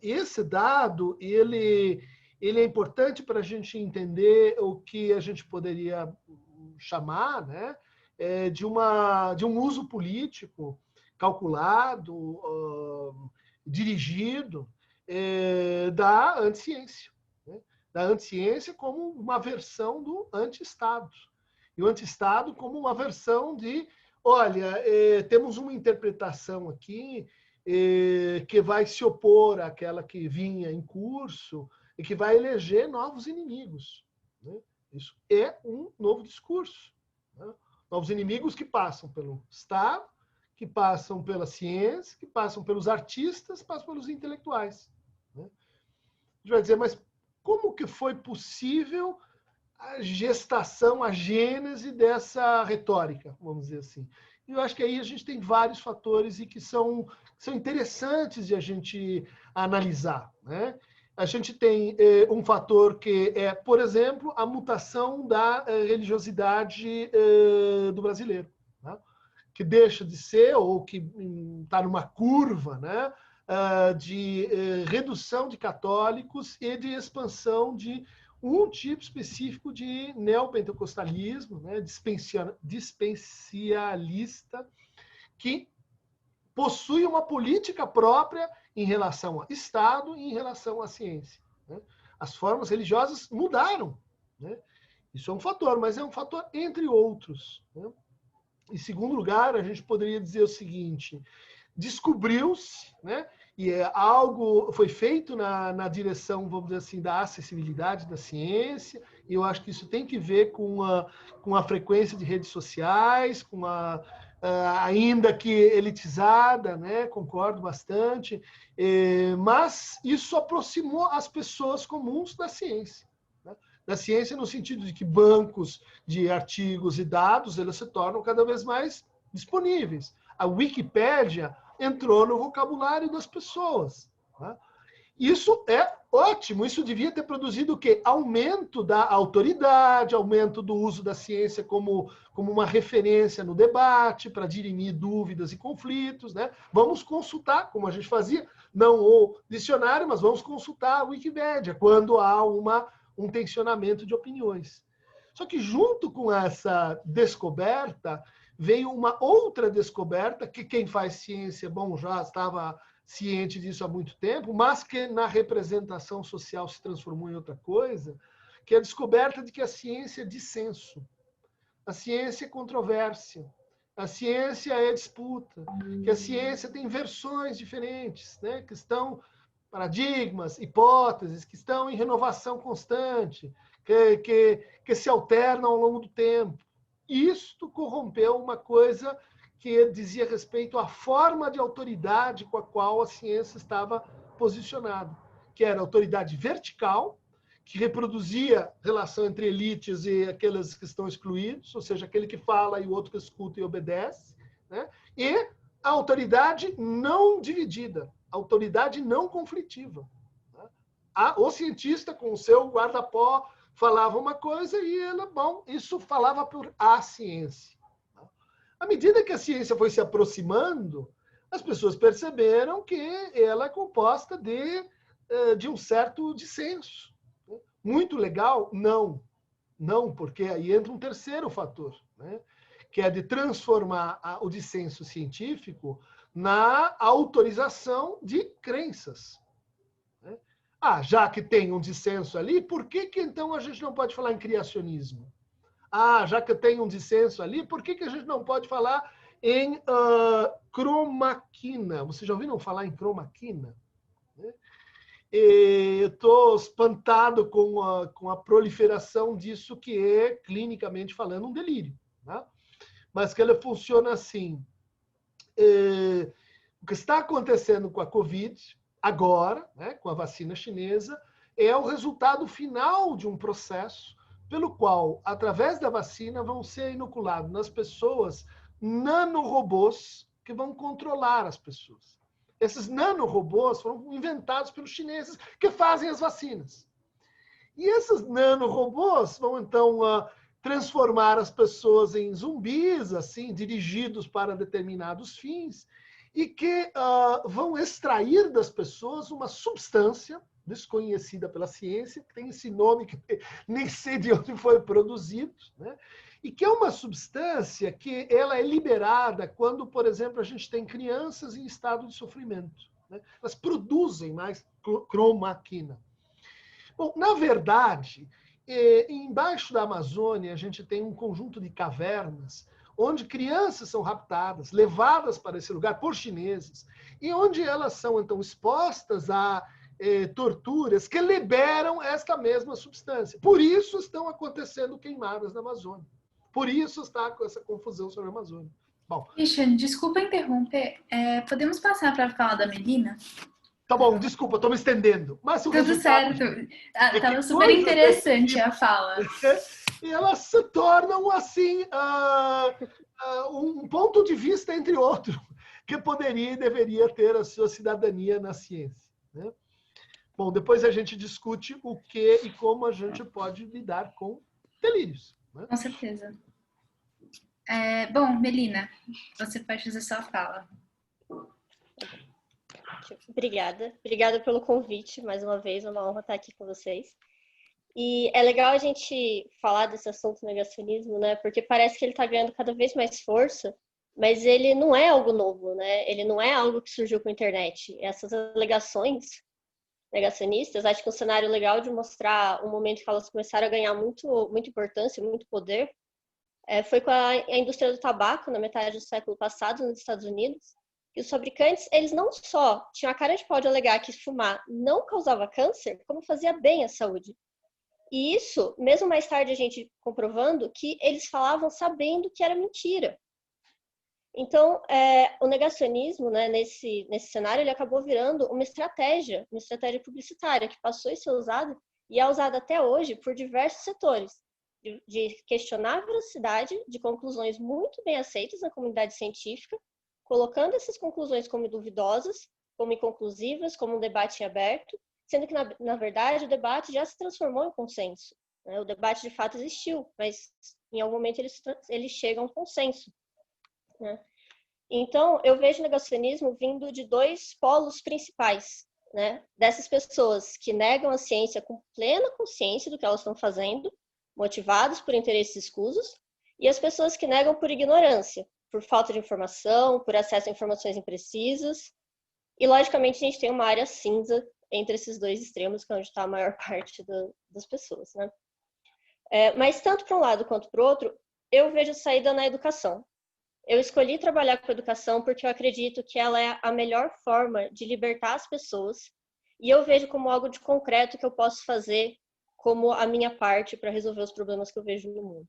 esse dado, ele é importante para a gente entender o que a gente poderia chamar, né, de um uso político calculado, dirigido, da anticiência, né? Da anticiência como uma versão do anti-Estado. E o anti-Estado como uma versão de, olha, temos uma interpretação aqui que vai se opor àquela que vinha em curso e que vai eleger novos inimigos, né? Isso é um novo discurso, né? Novos inimigos que passam pelo Estado, que passam pela ciência, que passam pelos artistas, passam pelos intelectuais, né? A gente vai dizer, mas como que foi possível a gestação, a gênese dessa retórica, vamos dizer assim? E eu acho que aí a gente tem vários fatores e que são interessantes de a gente analisar, né? A gente tem um fator que é, por exemplo, a mutação da religiosidade do brasileiro, né? Que deixa de ser, ou que está numa curva, né, de redução de católicos e de expansão de um tipo específico de neopentecostalismo, né, dispensialista, que possui uma política própria em relação ao Estado e em relação à ciência, né? As formas religiosas mudaram, né? Isso é um fator, mas é um fator entre outros, né? Em segundo lugar, a gente poderia dizer o seguinte: descobriu-se, né, e algo foi feito na direção, vamos dizer assim, da acessibilidade da ciência, e eu acho que isso tem que ver com a frequência de redes sociais, com ainda que elitizada, né, concordo bastante, mas isso aproximou as pessoas comuns da ciência, né? Da ciência no sentido de que bancos de artigos e dados, eles se tornam cada vez mais disponíveis. A Wikipédia entrou no vocabulário das pessoas, né? Isso é ótimo, isso devia ter produzido o quê? Aumento da autoridade, aumento do uso da ciência como uma referência no debate, para dirimir dúvidas e conflitos, né? Vamos consultar, como a gente fazia, não o dicionário, mas vamos consultar a Wikipédia, quando há um tensionamento de opiniões. Só que junto com essa descoberta, veio uma outra descoberta, que quem faz ciência, bom, já estava ciente disso há muito tempo, mas que na representação social se transformou em outra coisa, que é a descoberta de que a ciência é dissenso, a ciência é controvérsia, a ciência é disputa, que a ciência tem versões diferentes, né, que estão paradigmas, hipóteses, que estão em renovação constante, que se alternam ao longo do tempo. Isto corrompeu uma coisa que dizia respeito à forma de autoridade com a qual a ciência estava posicionada, que era a autoridade vertical, que reproduzia relação entre elites e aqueles que estão excluídos, ou seja, aquele que fala e o outro que escuta e obedece, né? E a autoridade não dividida, a autoridade não conflitiva, né? O cientista, com o seu guarda-pó, falava uma coisa e ela, bom, isso falava por a ciência, À medida que a ciência foi se aproximando, as pessoas perceberam que ela é composta de um certo dissenso. Muito legal? Não. Não, porque aí entra um terceiro fator, né? Que é de transformar o dissenso científico na autorização de crenças. Né? Já que tem um dissenso ali, por que então a gente não pode falar em criacionismo? Já que tem um dissenso ali, por que a gente não pode falar em cromaquina? Vocês já ouviram falar em cromaquina? Eu estou espantado com a proliferação disso, que é, clinicamente falando, um delírio. Né? Mas que ela funciona assim. O que está acontecendo com a Covid, agora, né, com a vacina chinesa, é o resultado final de um processo pelo qual, através da vacina, vão ser inoculados nas pessoas nanorobôs que vão controlar as pessoas. Esses nanorobôs foram inventados pelos chineses que fazem as vacinas. E esses nanorobôs vão, então, transformar as pessoas em zumbis, assim, dirigidos para determinados fins, e que vão extrair das pessoas uma substância desconhecida pela ciência, que tem esse nome que nem sei de onde foi produzido, né? E que é uma substância que ela é liberada quando, por exemplo, a gente tem crianças em estado de sofrimento. Né? Elas produzem mais cromaquina. Bom, na verdade, embaixo da Amazônia, a gente tem um conjunto de cavernas onde crianças são raptadas, levadas para esse lugar por chineses, e onde elas são, então, expostas a torturas que liberam esta mesma substância. Por isso estão acontecendo queimadas na Amazônia. Por isso está com essa confusão sobre a Amazônia. Bom, Christian, desculpa interromper. Podemos passar para falar da Melina? Tá bom, desculpa, estou me estendendo. Mas o Tudo certo. Estava super interessante a fala. E elas se tornam, assim, um ponto de vista entre outros, que poderia e deveria ter a sua cidadania na ciência. Né? Bom, depois a gente discute o que e como a gente pode lidar com delírios. Né? Com certeza. Bom, Melina, você pode fazer sua fala. Obrigada pelo convite, mais uma vez, é uma honra estar aqui com vocês. E é legal a gente falar desse assunto negacionismo, né? Porque parece que ele está ganhando cada vez mais força, mas ele não é algo novo, né? Ele não é algo que surgiu com a internet. Essas alegações negacionistas, acho que um cenário legal de mostrar o momento que elas começaram a ganhar muita importância, muito poder, foi com a indústria do tabaco, na metade do século passado, nos Estados Unidos. E os fabricantes, eles não só tinham a cara de pau de alegar que fumar não causava câncer, como fazia bem à saúde. E isso, mesmo mais tarde a gente comprovando que eles falavam sabendo que era mentira. Então, o negacionismo, né, nesse cenário, ele acabou virando uma estratégia publicitária que passou a ser usada e é usada até hoje por diversos setores, de questionar a veracidade de conclusões muito bem aceitas na comunidade científica, colocando essas conclusões como duvidosas, como inconclusivas, como um debate aberto, sendo que, na verdade, o debate já se transformou em consenso. Né? O debate, de fato, existiu, mas, em algum momento, ele chega a um consenso. Né? Então, eu vejo o negacionismo vindo de dois polos principais, né? Dessas pessoas que negam a ciência com plena consciência do que elas estão fazendo, motivadas por interesses escusos, e as pessoas que negam por ignorância, por falta de informação, por acesso a informações imprecisas. E, logicamente, a gente tem uma área cinza entre esses dois extremos, que é onde está a maior parte das pessoas. Né? Mas, tanto para um lado quanto para o outro, eu vejo saída na educação. Eu escolhi trabalhar com educação porque eu acredito que ela é a melhor forma de libertar as pessoas, e eu vejo como algo de concreto que eu posso fazer como a minha parte para resolver os problemas que eu vejo no mundo.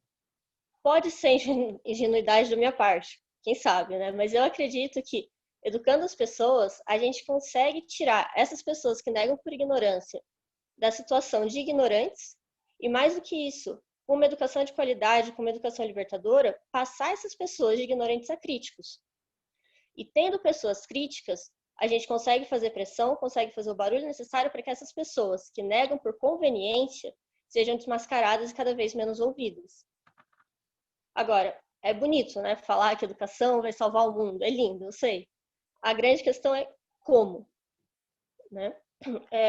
Pode ser ingenuidade da minha parte, quem sabe, né? Mas eu acredito que, educando as pessoas, a gente consegue tirar essas pessoas que negam por ignorância da situação de ignorantes, e mais do que isso, com uma educação de qualidade, com uma educação libertadora, passar essas pessoas de ignorantes a críticos. E tendo pessoas críticas, a gente consegue fazer pressão, consegue fazer o barulho necessário para que essas pessoas que negam por conveniência sejam desmascaradas e cada vez menos ouvidas. Agora, É bonito, né? Falar que educação vai salvar o mundo. É lindo, eu sei. A grande questão é como, né?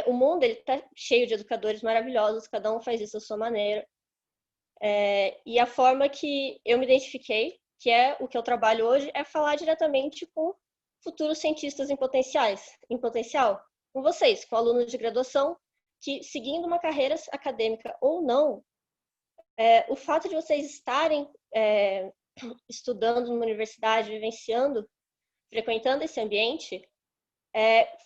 O mundo ele tá cheio de educadores maravilhosos, cada um faz isso da sua maneira. E a forma que eu me identifiquei, que é o que eu trabalho hoje, é falar diretamente com futuros cientistas em potencial, com vocês, com alunos de graduação, que seguindo uma carreira acadêmica ou não, o fato de vocês estarem estudando numa universidade, vivenciando, frequentando esse ambiente,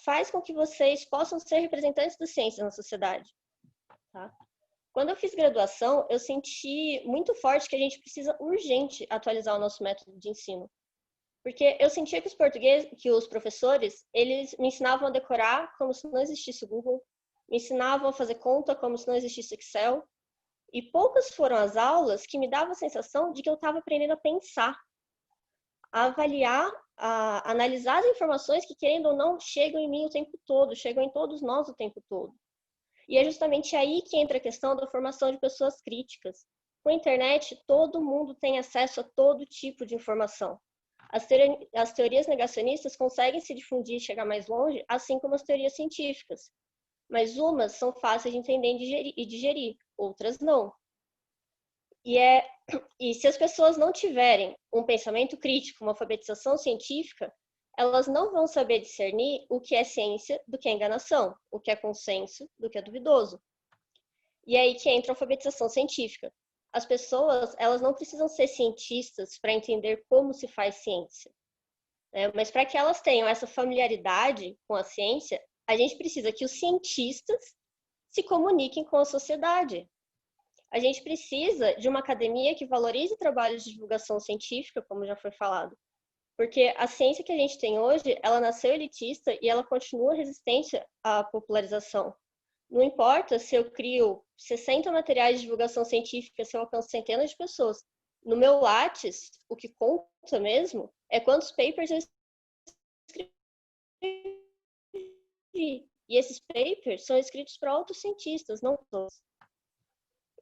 faz com que vocês possam ser representantes da ciência na sociedade. Tá? Quando eu fiz graduação, eu senti muito forte que a gente precisa urgente atualizar o nosso método de ensino. Porque eu sentia que os professores, eles me ensinavam a decorar como se não existisse o Google, me ensinavam a fazer conta como se não existisse Excel, e poucas foram as aulas que me davam a sensação de que eu estava aprendendo a pensar, a avaliar, a analisar as informações que, querendo ou não, chegam em mim o tempo todo, chegam em todos nós o tempo todo. E é justamente aí que entra a questão da formação de pessoas críticas. Com a internet, todo mundo tem acesso a todo tipo de informação. As teorias negacionistas conseguem se difundir e chegar mais longe, assim como as teorias científicas. Mas umas são fáceis de entender e digerir, outras não. E se as pessoas não tiverem um pensamento crítico, uma alfabetização científica, elas não vão saber discernir o que é ciência do que é enganação, o que é consenso do que é duvidoso. E é aí que entra a alfabetização científica. As pessoas, elas não precisam ser cientistas para entender como se faz ciência. Mas para que elas tenham essa familiaridade com a ciência, a gente precisa que os cientistas se comuniquem com a sociedade. A gente precisa de uma academia que valorize trabalhos de divulgação científica, como já foi falado. Porque a ciência que a gente tem hoje, ela nasceu elitista e ela continua resistente à popularização. Não importa se eu crio 60 materiais de divulgação científica, se eu alcanço centenas de pessoas. No meu Lattes, o que conta mesmo é quantos papers eu escrevi. E esses papers são escritos para outros cientistas, não todos.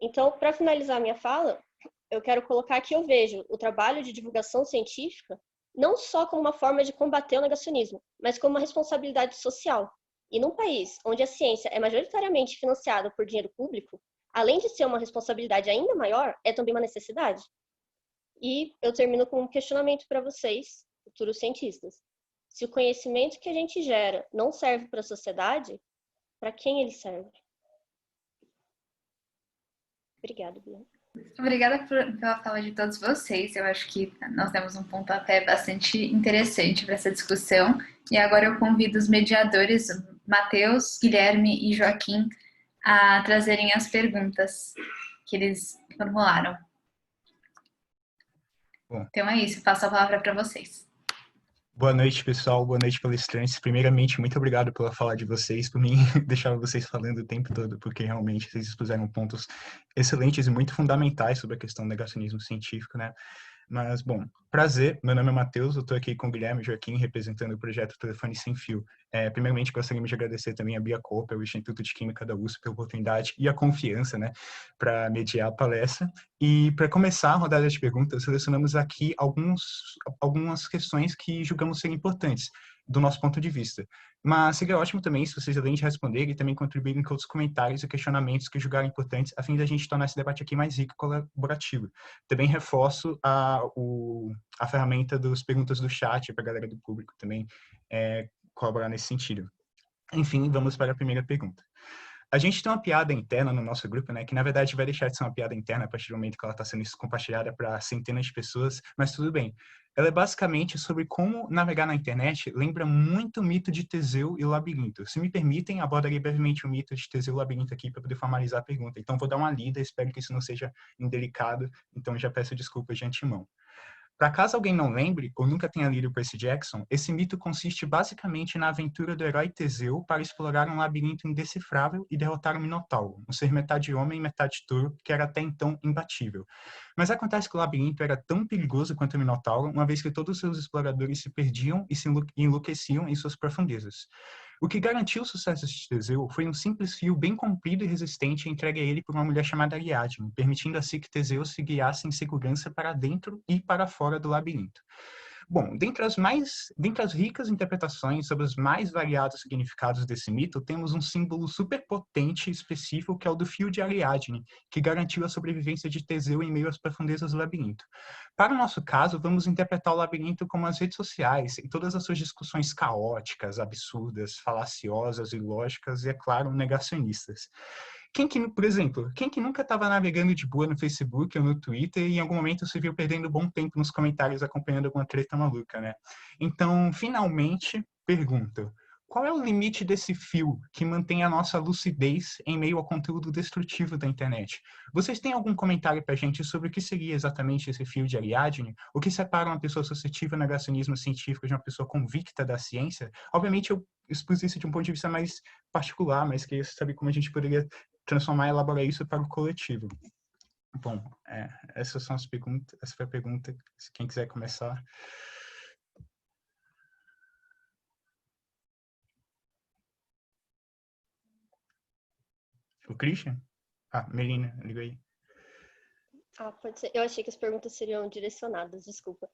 Então, para finalizar a minha fala, eu quero colocar que eu vejo o trabalho de divulgação científica não só como uma forma de combater o negacionismo, mas como uma responsabilidade social. E num país onde a ciência é majoritariamente financiada por dinheiro público, além de ser uma responsabilidade ainda maior, é também uma necessidade. E eu termino com um questionamento para vocês, futuros cientistas. Se o conhecimento que a gente gera não serve para a sociedade, para quem ele serve? Obrigada, Bianca. Obrigada pela fala de todos vocês. Eu acho que nós temos um pontapé bastante interessante para essa discussão. E agora eu convido os mediadores, Matheus, Guilherme e Joaquim, a trazerem as perguntas que eles formularam. Bom. Então é isso, passo a palavra para vocês. Boa noite, pessoal. Boa noite, palestrantes. Primeiramente, muito obrigado pela fala de vocês. Por mim, deixava vocês falando o tempo todo, porque realmente vocês expuseram pontos excelentes e muito fundamentais sobre a questão do negacionismo científico, né? Mas, bom, prazer. Meu nome é Matheus, eu estou aqui com o Guilherme e Joaquim, representando o projeto Telefone Sem Fio. Primeiramente, gostaríamos de agradecer também a Bia Cooper, o Instituto de Química da USP, pela oportunidade e a confiança, né, para mediar a palestra. E, para começar a rodada de perguntas, selecionamos aqui algumas questões que julgamos serem importantes, do nosso ponto de vista. Mas seria ótimo também se vocês, além de responderem, também contribuírem com outros comentários e questionamentos que julgarem importantes, a fim de a gente tornar esse debate aqui mais rico e colaborativo. Também reforço a ferramenta das perguntas do chat para a galera do público também colaborar nesse sentido. Enfim, vamos para a primeira pergunta. A gente tem uma piada interna no nosso grupo, né, que na verdade vai deixar de ser uma piada interna a partir do momento que ela está sendo compartilhada para centenas de pessoas, mas tudo bem. Ela é basicamente sobre como navegar na internet lembra muito o mito de Teseu e o labirinto. Se me permitem, abordarei brevemente o mito de Teseu e o labirinto aqui para poder formalizar a pergunta. Então, vou dar uma lida, espero que isso não seja indelicado, então já peço desculpas de antemão. Para caso alguém não lembre ou nunca tenha lido Percy Jackson, esse mito consiste basicamente na aventura do herói Teseu para explorar um labirinto indecifrável e derrotar o Minotauro, um ser metade homem e metade touro, que era até então imbatível. Mas acontece que o labirinto era tão perigoso quanto o Minotauro, uma vez que todos os seus exploradores se perdiam e se enlouqueciam em suas profundezas. O que garantiu o sucesso de Teseu foi um simples fio bem comprido e resistente entregue a ele por uma mulher chamada Ariadne, permitindo assim que Teseu se guiasse em segurança para dentro e para fora do labirinto. Bom, dentre as ricas interpretações sobre os mais variados significados desse mito, temos um símbolo superpotente e específico, que é o do fio de Ariadne, que garantiu a sobrevivência de Teseu em meio às profundezas do labirinto. Para o nosso caso, vamos interpretar o labirinto como as redes sociais, e todas as suas discussões caóticas, absurdas, falaciosas, ilógicas e, é claro, negacionistas. Por exemplo, quem que nunca estava navegando de boa no Facebook ou no Twitter e em algum momento se viu perdendo bom tempo nos comentários acompanhando alguma treta maluca, né? Então, finalmente, pergunto, qual é o limite desse fio que mantém a nossa lucidez em meio ao conteúdo destrutivo da internet? Vocês têm algum comentário pra gente sobre o que seria exatamente esse fio de Ariadne? O que separa uma pessoa suscetível ao negacionismo científico de uma pessoa convicta da ciência? Obviamente, eu expus isso de um ponto de vista mais particular, mas queria saber como a gente poderia transformar e elaborar isso para o coletivo. Bom, essas são as perguntas. Essa foi a pergunta. Se quem quiser começar. O Christian? Melina, liga aí. Pode ser. Eu achei que as perguntas seriam direcionadas, desculpa.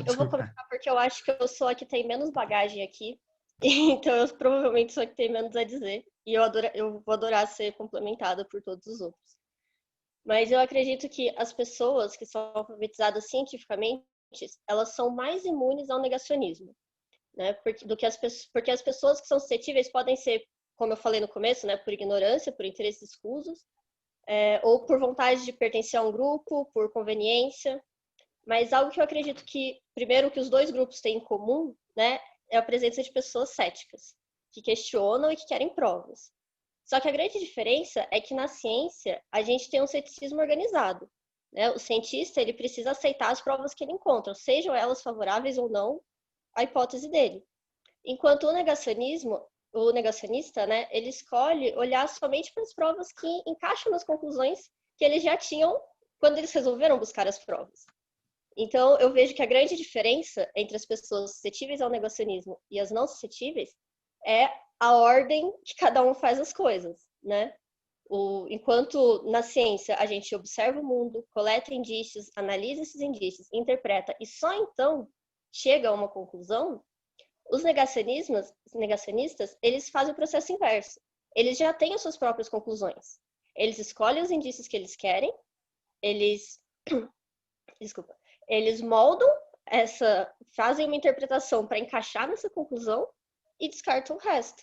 Eu vou começar porque eu acho que eu sou a que tem menos bagagem aqui, então eu provavelmente sou a que tem menos a dizer, e eu vou adorar ser complementada por todos os outros. Mas eu acredito que as pessoas que são alfabetizadas cientificamente, elas são mais imunes ao negacionismo, né? Porque as pessoas que são suscetíveis podem ser, como eu falei no começo, né, por ignorância, por interesses escusos, ou por vontade de pertencer a um grupo, por conveniência. Mas algo que eu acredito que, primeiro, que os dois grupos têm em comum, né, é a presença de pessoas céticas, que questionam e que querem provas. Só que a grande diferença é que na ciência a gente tem um ceticismo organizado, né? O cientista, ele precisa aceitar as provas que ele encontra, sejam elas favoráveis ou não à hipótese dele. Enquanto o negacionista, né, ele escolhe olhar somente para as provas que encaixam nas conclusões que eles já tinham quando eles resolveram buscar as provas. Então, eu vejo que a grande diferença entre as pessoas suscetíveis ao negacionismo e as não suscetíveis é a ordem que cada um faz as coisas, né? Enquanto na ciência a gente observa o mundo, coleta indícios, analisa esses indícios, interpreta e só então chega a uma conclusão, os negacionistas, eles fazem o processo inverso. Eles já têm as suas próprias conclusões. Eles escolhem os indícios que eles querem, eles moldam fazem uma interpretação para encaixar nessa conclusão e descartam o resto.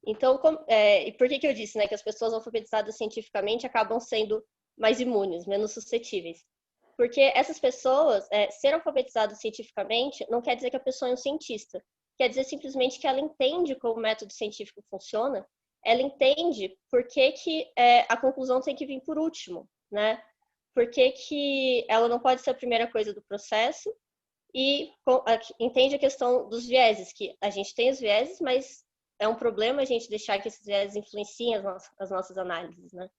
Então, e por que eu disse, né, que as pessoas alfabetizadas cientificamente acabam sendo mais imunes, menos suscetíveis? Porque essas pessoas, ser alfabetizado cientificamente não quer dizer que a pessoa é um cientista. Quer dizer simplesmente que ela entende como o método científico funciona, ela entende por que a conclusão tem que vir por último, né? Por que ela não pode ser a primeira coisa do processo e entende a questão dos vieses, que a gente tem os vieses, mas é um problema a gente deixar que esses vieses influenciem as nossas análises, né?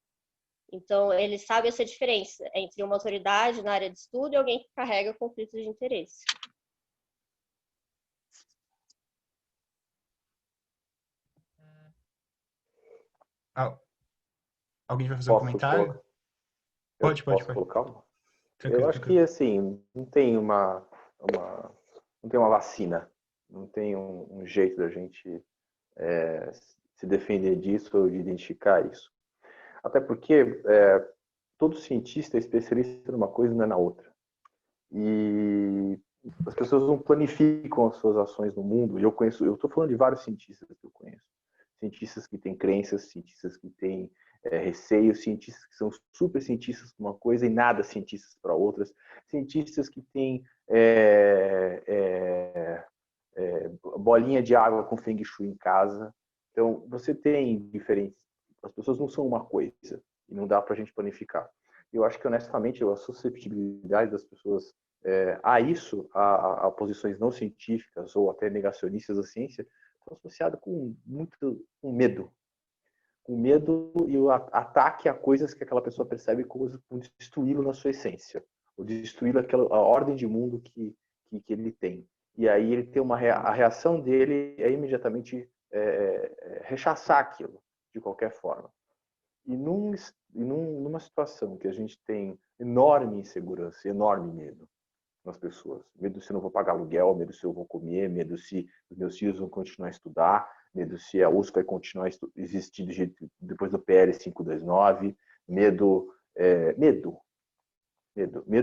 Então, ele sabe essa diferença entre uma autoridade na área de estudo e alguém que carrega conflitos de interesse. Alguém vai fazer um comentário? Pode. Colocar? Eu acho que, assim, não tem uma vacina, não tem um jeito da gente se defender disso ou de identificar isso. Até porque todo cientista é especialista numa coisa e não é na outra. E as pessoas não planificam as suas ações no mundo. E eu estou falando de vários cientistas que eu conheço. Cientistas que têm crenças, cientistas que têm receios, cientistas que são super cientistas para uma coisa e nada cientistas para outras, cientistas que têm bolinha de água com Feng Shui em casa. Então, você tem diferentes. As pessoas não são uma coisa e não dá para a gente planificar. Eu acho que, honestamente, a susceptibilidade das pessoas a posições não científicas ou até negacionistas da ciência estão associadas com medo. Com medo e o ataque a coisas que aquela pessoa percebe como destruí-lo na sua essência, ou destruí-lo a ordem de mundo que ele tem. E aí ele tem a reação dele é imediatamente rechaçar aquilo, de qualquer forma. E numa situação que a gente tem enorme insegurança, enorme medo nas pessoas, medo se eu não vou pagar aluguel, medo se eu vou comer, medo se os meus filhos vão continuar a estudar, medo se a USP vai continuar a existir depois do PL 529, medo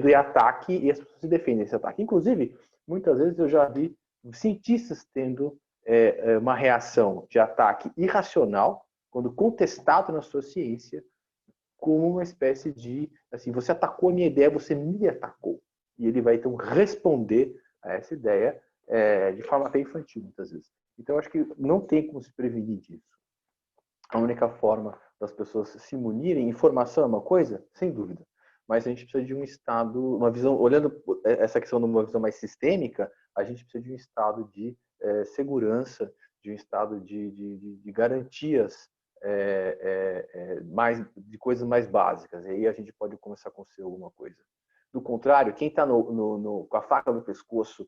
e ataque, e as pessoas se defendem desse ataque. Inclusive, muitas vezes eu já vi cientistas tendo uma reação de ataque irracional quando contestado na sua ciência, como uma espécie de, assim, você atacou a minha ideia, você me atacou. E ele vai, então, responder a essa ideia de forma até infantil, muitas vezes. Então, eu acho que não tem como se prevenir disso. A única forma das pessoas se munirem, informação é uma coisa? Sem dúvida. Mas a gente precisa de um estado, uma visão, olhando essa questão numa visão mais sistêmica, a gente precisa de um estado de segurança, de um estado de garantias de coisas mais básicas. E aí a gente pode começar a construir alguma coisa. Do contrário, quem está com a faca no pescoço,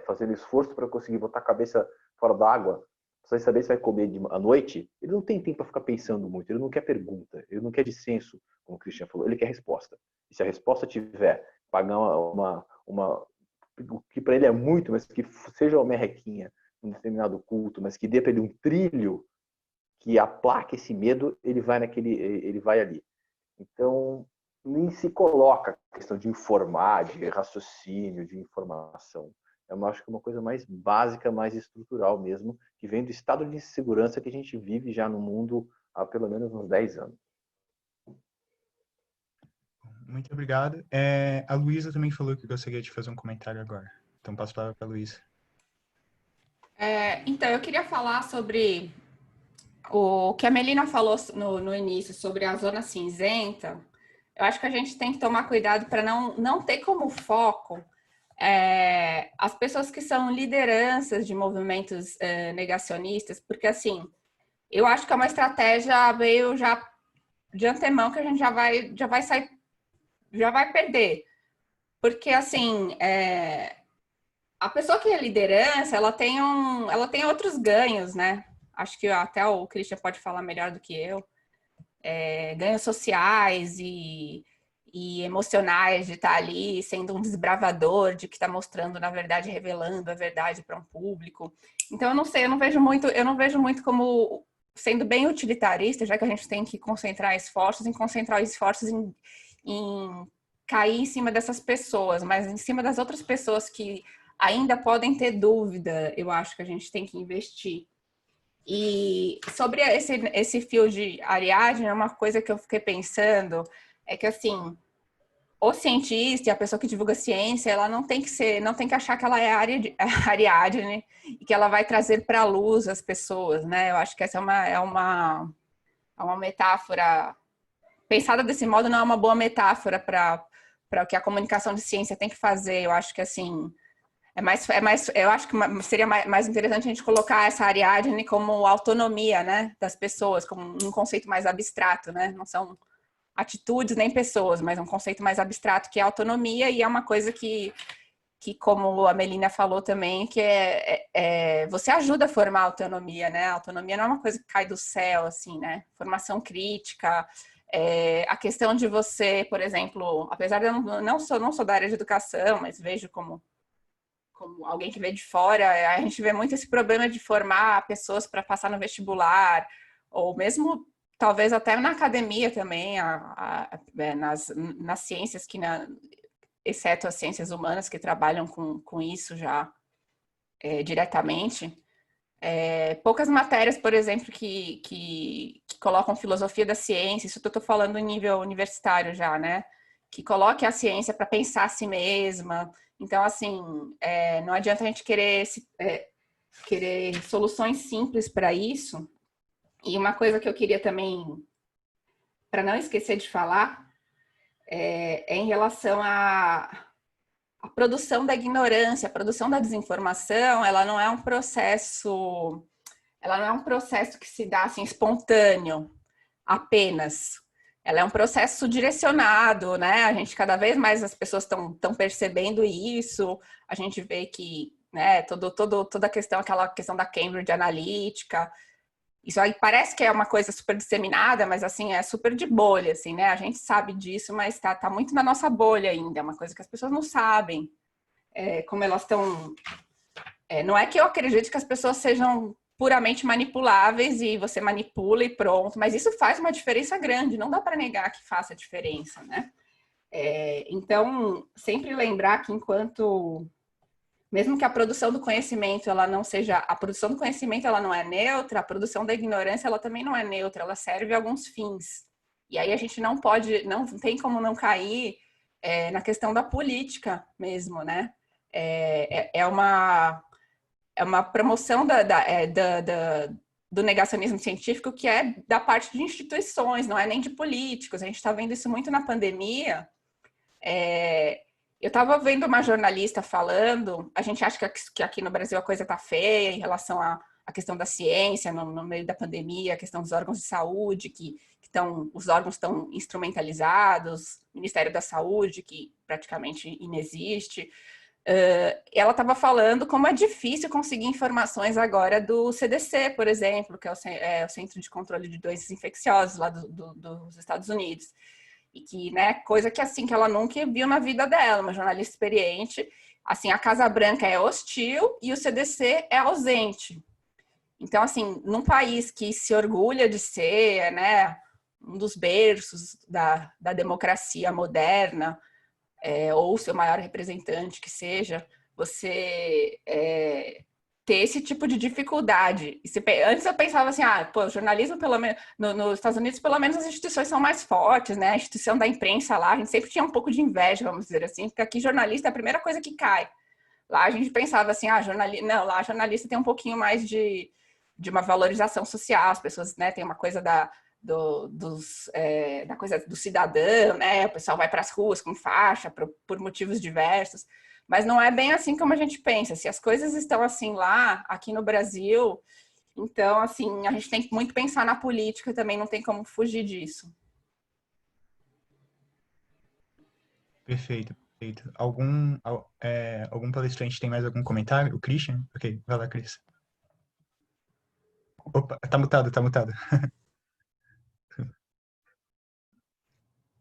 fazendo esforço para conseguir botar a cabeça fora d'água, sem saber se vai comer à noite, ele não tem tempo para ficar pensando muito, ele não quer pergunta, ele não quer dissenso, como o Christian falou, ele quer resposta. E se a resposta tiver pagar o que para ele é muito, mas que seja uma merrequinha num determinado culto, mas que dê para ele um trilho que aplaque esse medo, ele vai ali. Então, nem se coloca a questão de informar, de raciocínio, de informação. Eu acho que é uma coisa mais básica, mais estrutural mesmo, que vem do estado de insegurança que a gente vive já no mundo há pelo menos uns 10 anos. Muito obrigado. A Luísa também falou que gostaria de fazer um comentário agora. Então, passo a palavra para a Luísa. Então, eu queria falar sobre o que a Melina falou no início, sobre a zona cinzenta. Eu acho que a gente tem que tomar cuidado para não ter como foco as pessoas que são lideranças de movimentos negacionistas, porque, assim, eu acho que é uma estratégia meio já de antemão que a gente já vai sair, já vai perder. Porque, assim, a pessoa que é liderança, ela tem outros ganhos, né? Acho que até o Christian pode falar melhor do que eu. Ganhos sociais e emocionais de estar ali sendo um desbravador, de que está mostrando, na verdade, revelando a verdade para um público. Então, eu não sei, eu não vejo muito como sendo bem utilitarista, já que a gente tem que concentrar esforços em cair em cima dessas pessoas, mas em cima das outras pessoas que ainda podem ter dúvida, eu acho que a gente tem que investir. E sobre esse fio de Ariadne, uma coisa que eu fiquei pensando é que, assim, o cientista e a pessoa que divulga ciência, ela não tem que achar que ela é Ariadne e que ela vai trazer para a luz as pessoas, né? Eu acho que essa é uma metáfora pensada desse modo, não é uma boa metáfora para o que a comunicação de ciência tem que fazer. Eu acho que, assim, eu acho que seria mais interessante a gente colocar essa Ariadne como autonomia, né, das pessoas, como um conceito mais abstrato, né? Não são atitudes nem pessoas, mas um conceito mais abstrato que é autonomia, e é uma coisa que como a Melina falou também, que você ajuda a formar a autonomia, né? A autonomia não é uma coisa que cai do céu, assim, né? Formação crítica, a questão de você, por exemplo, apesar de eu não sou da área de educação, mas vejo como alguém que vê de fora, a gente vê muito esse problema de formar pessoas para passar no vestibular, ou mesmo talvez até na academia também, nas ciências, exceto as ciências humanas que trabalham com isso já diretamente. Poucas matérias, por exemplo, que colocam filosofia da ciência, isso eu estou falando em nível universitário já, né? Que coloque a ciência para pensar a si mesma. Então, assim, não adianta a gente querer soluções simples para isso. E uma coisa que eu queria também, para não esquecer de falar, é em relação à produção da ignorância, a produção da desinformação. Ela não é um processo que se dá assim espontâneo apenas. Ela é um processo direcionado, né? A gente, cada vez mais as pessoas estão percebendo isso. A gente vê que né? Toda a questão, aquela questão da Cambridge Analytica. Isso aí parece que é uma coisa super disseminada, mas assim, é super de bolha, assim, né? A gente sabe disso, mas tá muito na nossa bolha ainda, é uma coisa que as pessoas não sabem. Como elas estão... não é que eu acredite que as pessoas sejam puramente manipuláveis e você manipula e pronto, mas isso faz uma diferença grande, não dá para negar que faça diferença, né? Então, sempre lembrar que mesmo que a produção do conhecimento ela não seja, a produção do conhecimento ela não é neutra, a produção da ignorância ela também não é neutra, ela serve a alguns fins. E aí a gente não tem como não cair na questão da política mesmo, né? É uma promoção do negacionismo científico que é da parte de instituições, não é nem de políticos. A gente está vendo isso muito na pandemia. Eu estava vendo uma jornalista falando, a gente acha que aqui no Brasil a coisa está feia em relação à questão da ciência no meio da pandemia, a questão dos órgãos de saúde, os órgãos estão instrumentalizados, o Ministério da Saúde, que praticamente inexiste. Ela estava falando como é difícil conseguir informações agora do CDC, por exemplo, que é o Centro de Controle de Doenças Infecciosas lá dos Estados Unidos. E que, né, coisa que assim, que ela nunca viu na vida dela, uma jornalista experiente, assim, a Casa Branca é hostil e o CDC é ausente. Então, assim, num país que se orgulha de ser, né, um dos berços da democracia moderna, ou seu maior representante que seja, você ter esse tipo de dificuldade. Antes eu pensava assim, o jornalismo, pelo menos, nos Estados Unidos, pelo menos as instituições são mais fortes, né? A instituição da imprensa lá, a gente sempre tinha um pouco de inveja, vamos dizer assim, porque aqui jornalista é a primeira coisa que cai. Lá a gente pensava assim, não, lá jornalista tem um pouquinho mais de uma valorização social, as pessoas, né, tem uma coisa da coisa do cidadão, né? O pessoal vai para as ruas com faixa por motivos diversos. Mas não é bem assim como a gente pensa. Se as coisas estão assim lá, aqui no Brasil, então, assim, a gente tem que muito pensar na política também, não tem como fugir disso. Perfeito, perfeito. Algum palestrante tem mais algum comentário? O Christian? Ok, vai lá, Cris. Opa, tá mutado.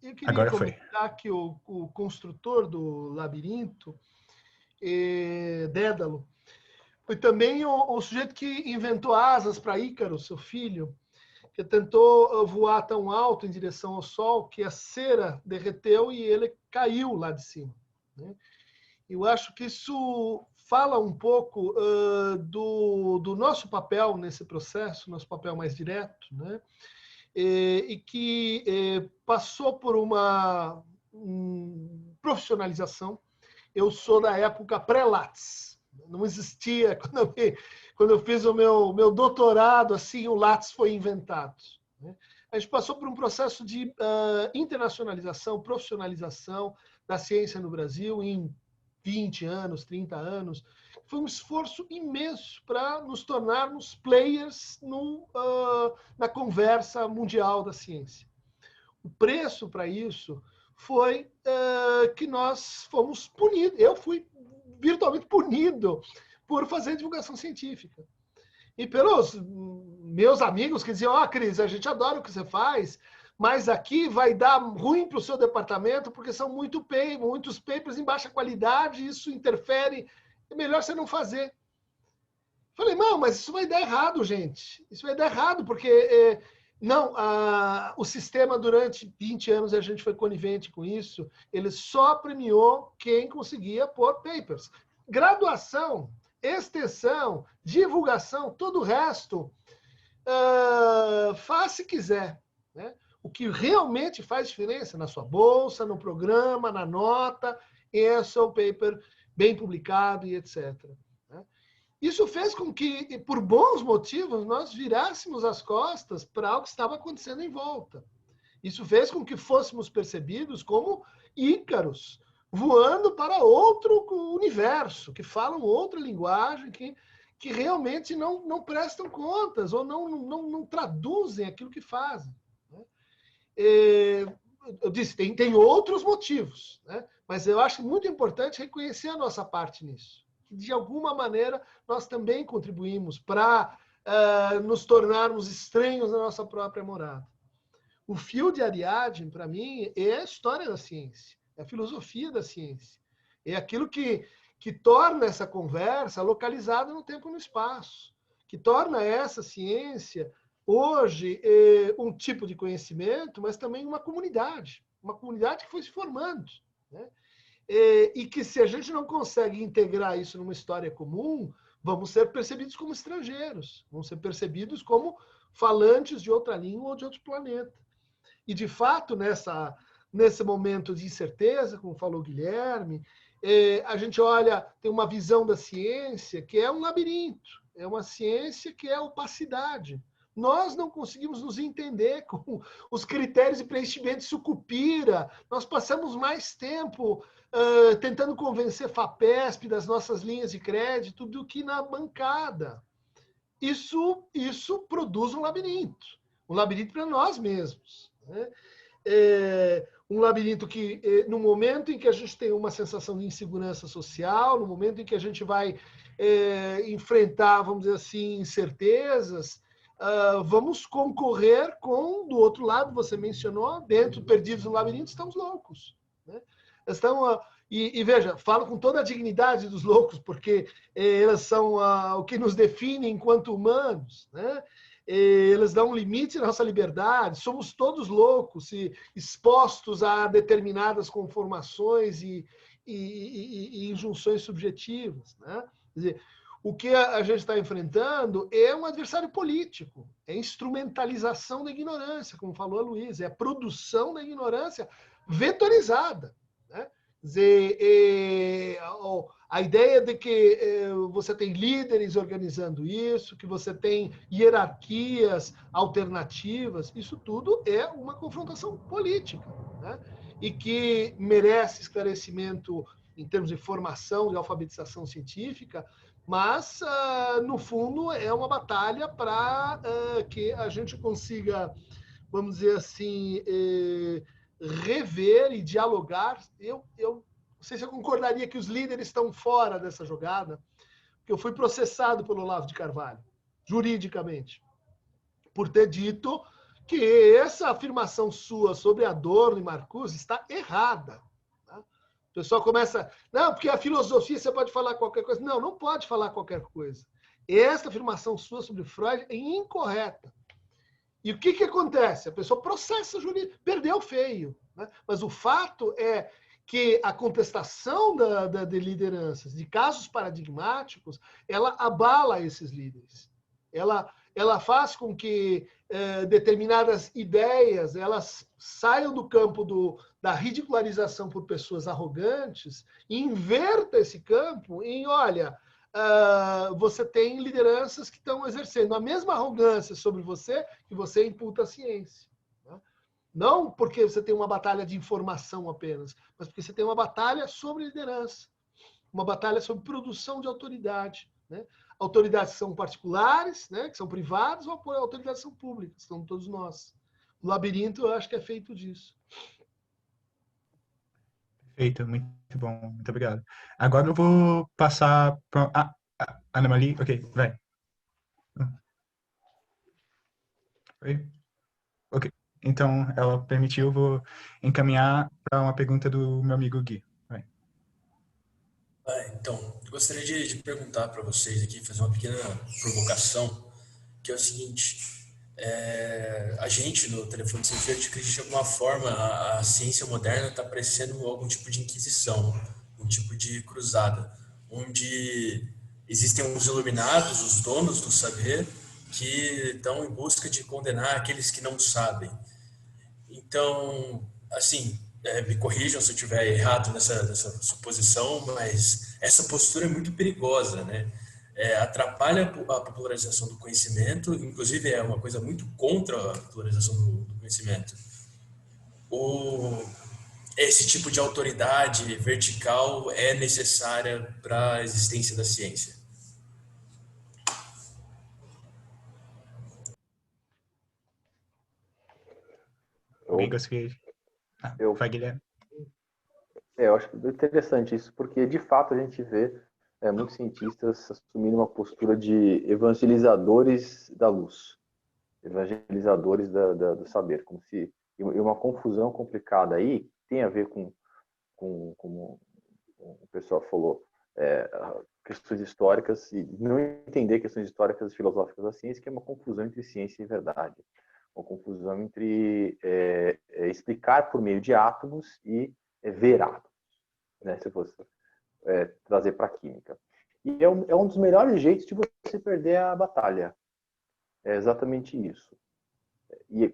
Eu queria Agora comentar que o construtor do labirinto, Dédalo, foi também o sujeito que inventou asas para Ícaro, seu filho, que tentou voar tão alto em direção ao Sol que a cera derreteu e ele caiu lá de cima, né? Eu acho que isso fala um pouco do nosso papel nesse processo, nosso papel mais direto, né? E que passou por uma profissionalização. Eu sou da época pré-Lattes. Não existia, quando eu fiz o meu doutorado, assim, o Lattes foi inventado, né? A gente passou por um processo de internacionalização, profissionalização da ciência no Brasil em 20 anos, 30 anos. Foi um esforço imenso para nos tornarmos players na conversa mundial da ciência. O preço para isso foi que nós fomos punidos. Eu fui virtualmente punido por fazer divulgação científica. E pelos meus amigos que diziam, Cris, a gente adora o que você faz, mas aqui vai dar ruim para o seu departamento porque são muitos papers em baixa qualidade, isso interfere, é melhor você não fazer. Falei, não, mas isso vai dar errado, gente. Isso vai dar errado, porque o sistema durante 20 anos, a gente foi conivente com isso, ele só premiou quem conseguia pôr papers. Graduação, extensão, divulgação, todo o resto, faz se quiser, né? O que realmente faz diferença na sua bolsa, no programa, na nota, é o seu paper bem publicado e etc. Né? Isso fez com que, por bons motivos, nós virássemos as costas para o que estava acontecendo em volta. Isso fez com que fôssemos percebidos como Ícaros, voando para outro universo, que falam outra linguagem, que realmente não prestam contas ou não traduzem aquilo que fazem. Eu disse, tem outros motivos, né? Mas eu acho muito importante reconhecer a nossa parte nisso. que de alguma maneira nós também contribuímos para nos tornarmos estranhos na nossa própria morada. O fio de Ariadne, para mim, é a história da ciência, é a filosofia da ciência. É aquilo que torna essa conversa localizada no tempo e no espaço, que torna essa ciência, hoje, um tipo de conhecimento, mas também uma comunidade que foi se formando, né? E que, se a gente não consegue integrar isso numa história comum, vamos ser percebidos como estrangeiros, vamos ser percebidos como falantes de outra língua ou de outro planeta. E, de fato, nesse momento de incerteza, como falou o Guilherme, a gente olha, tem uma visão da ciência que é um labirinto, é uma ciência que é opacidade. Nós não conseguimos nos entender com os critérios de preenchimento de sucupira, nós passamos mais tempo tentando convencer FAPESP das nossas linhas de crédito do que na bancada. Isso produz um labirinto para nós mesmos, né? Um labirinto que, no momento em que a gente tem uma sensação de insegurança social, no momento em que a gente vai enfrentar, vamos dizer assim, incertezas, vamos concorrer com, do outro lado, você mencionou, dentro, perdidos no labirinto, estamos loucos, né? E veja, falo com toda a dignidade dos loucos, porque elas são o que nos define enquanto humanos, né? Eles dão um limite à nossa liberdade, somos todos loucos e expostos a determinadas conformações e injunções subjetivas, né? Quer dizer, o que a gente está enfrentando é um adversário político, é instrumentalização da ignorância, como falou a Luísa, é a produção da ignorância vetorizada, né? Quer dizer, a ideia de que você tem líderes organizando isso, que você tem hierarquias alternativas, isso tudo é uma confrontação política, né? E que merece esclarecimento em termos de formação, de alfabetização científica, mas, no fundo, é uma batalha para que a gente consiga, vamos dizer assim, rever e dialogar. Eu não sei se eu concordaria que os líderes estão fora dessa jogada, porque eu fui processado pelo Olavo de Carvalho, juridicamente, por ter dito que essa afirmação sua sobre Adorno e Marcuse está errada. Tá? O pessoal começa, não, porque a filosofia você pode falar qualquer coisa. Não, não pode falar qualquer coisa. Essa afirmação sua sobre Freud é incorreta. E o que acontece? A pessoa processa jurídico, perdeu feio, né? Mas o fato é que a contestação de lideranças, de casos paradigmáticos, ela abala esses líderes. Ela faz com que determinadas ideias elas saiam do campo da ridicularização por pessoas arrogantes e inverta esse campo em, olha, você tem lideranças que estão exercendo a mesma arrogância sobre você que você imputa a ciência. Né? Não porque você tem uma batalha de informação apenas, mas porque você tem uma batalha sobre liderança, uma batalha sobre produção de autoridade. Né? Autoridades são particulares, né, que são privadas, ou autoridades são públicas, são todos nós. O labirinto, eu acho que é feito disso. Perfeito, muito bom, muito obrigado. Agora eu vou passar para Ana Maria, ok, vai. Oi? Ok, então ela permitiu, eu vou encaminhar para uma pergunta do meu amigo Gui. Vai. Então, eu gostaria de perguntar para vocês aqui, fazer uma pequena provocação, que é o seguinte: a gente no Telefone Sem Fio acredita que de alguma forma a ciência moderna está parecendo algum tipo de inquisição, um tipo de cruzada, onde existem os iluminados, os donos do saber, que estão em busca de condenar aqueles que não sabem. Então, assim, me corrijam se eu estiver errado nessa suposição, mas essa postura é muito perigosa, né? Atrapalha a popularização do conhecimento, inclusive é uma coisa muito contra a popularização do conhecimento. Esse tipo de autoridade vertical é necessária para a existência da ciência. Alguém gostaria? Vai, Guilherme. Eu acho interessante isso, porque de fato a gente vê muitos cientistas assumindo uma postura de evangelizadores da luz, evangelizadores do saber, como se e uma confusão complicada aí tem a ver com como o pessoal falou, questões históricas e não entender questões históricas e filosóficas da ciência, que é uma confusão entre ciência e verdade, uma confusão entre explicar por meio de átomos e ver átomos, né, se fosse trazer para a química. E é um dos melhores jeitos de você perder a batalha. É exatamente isso. E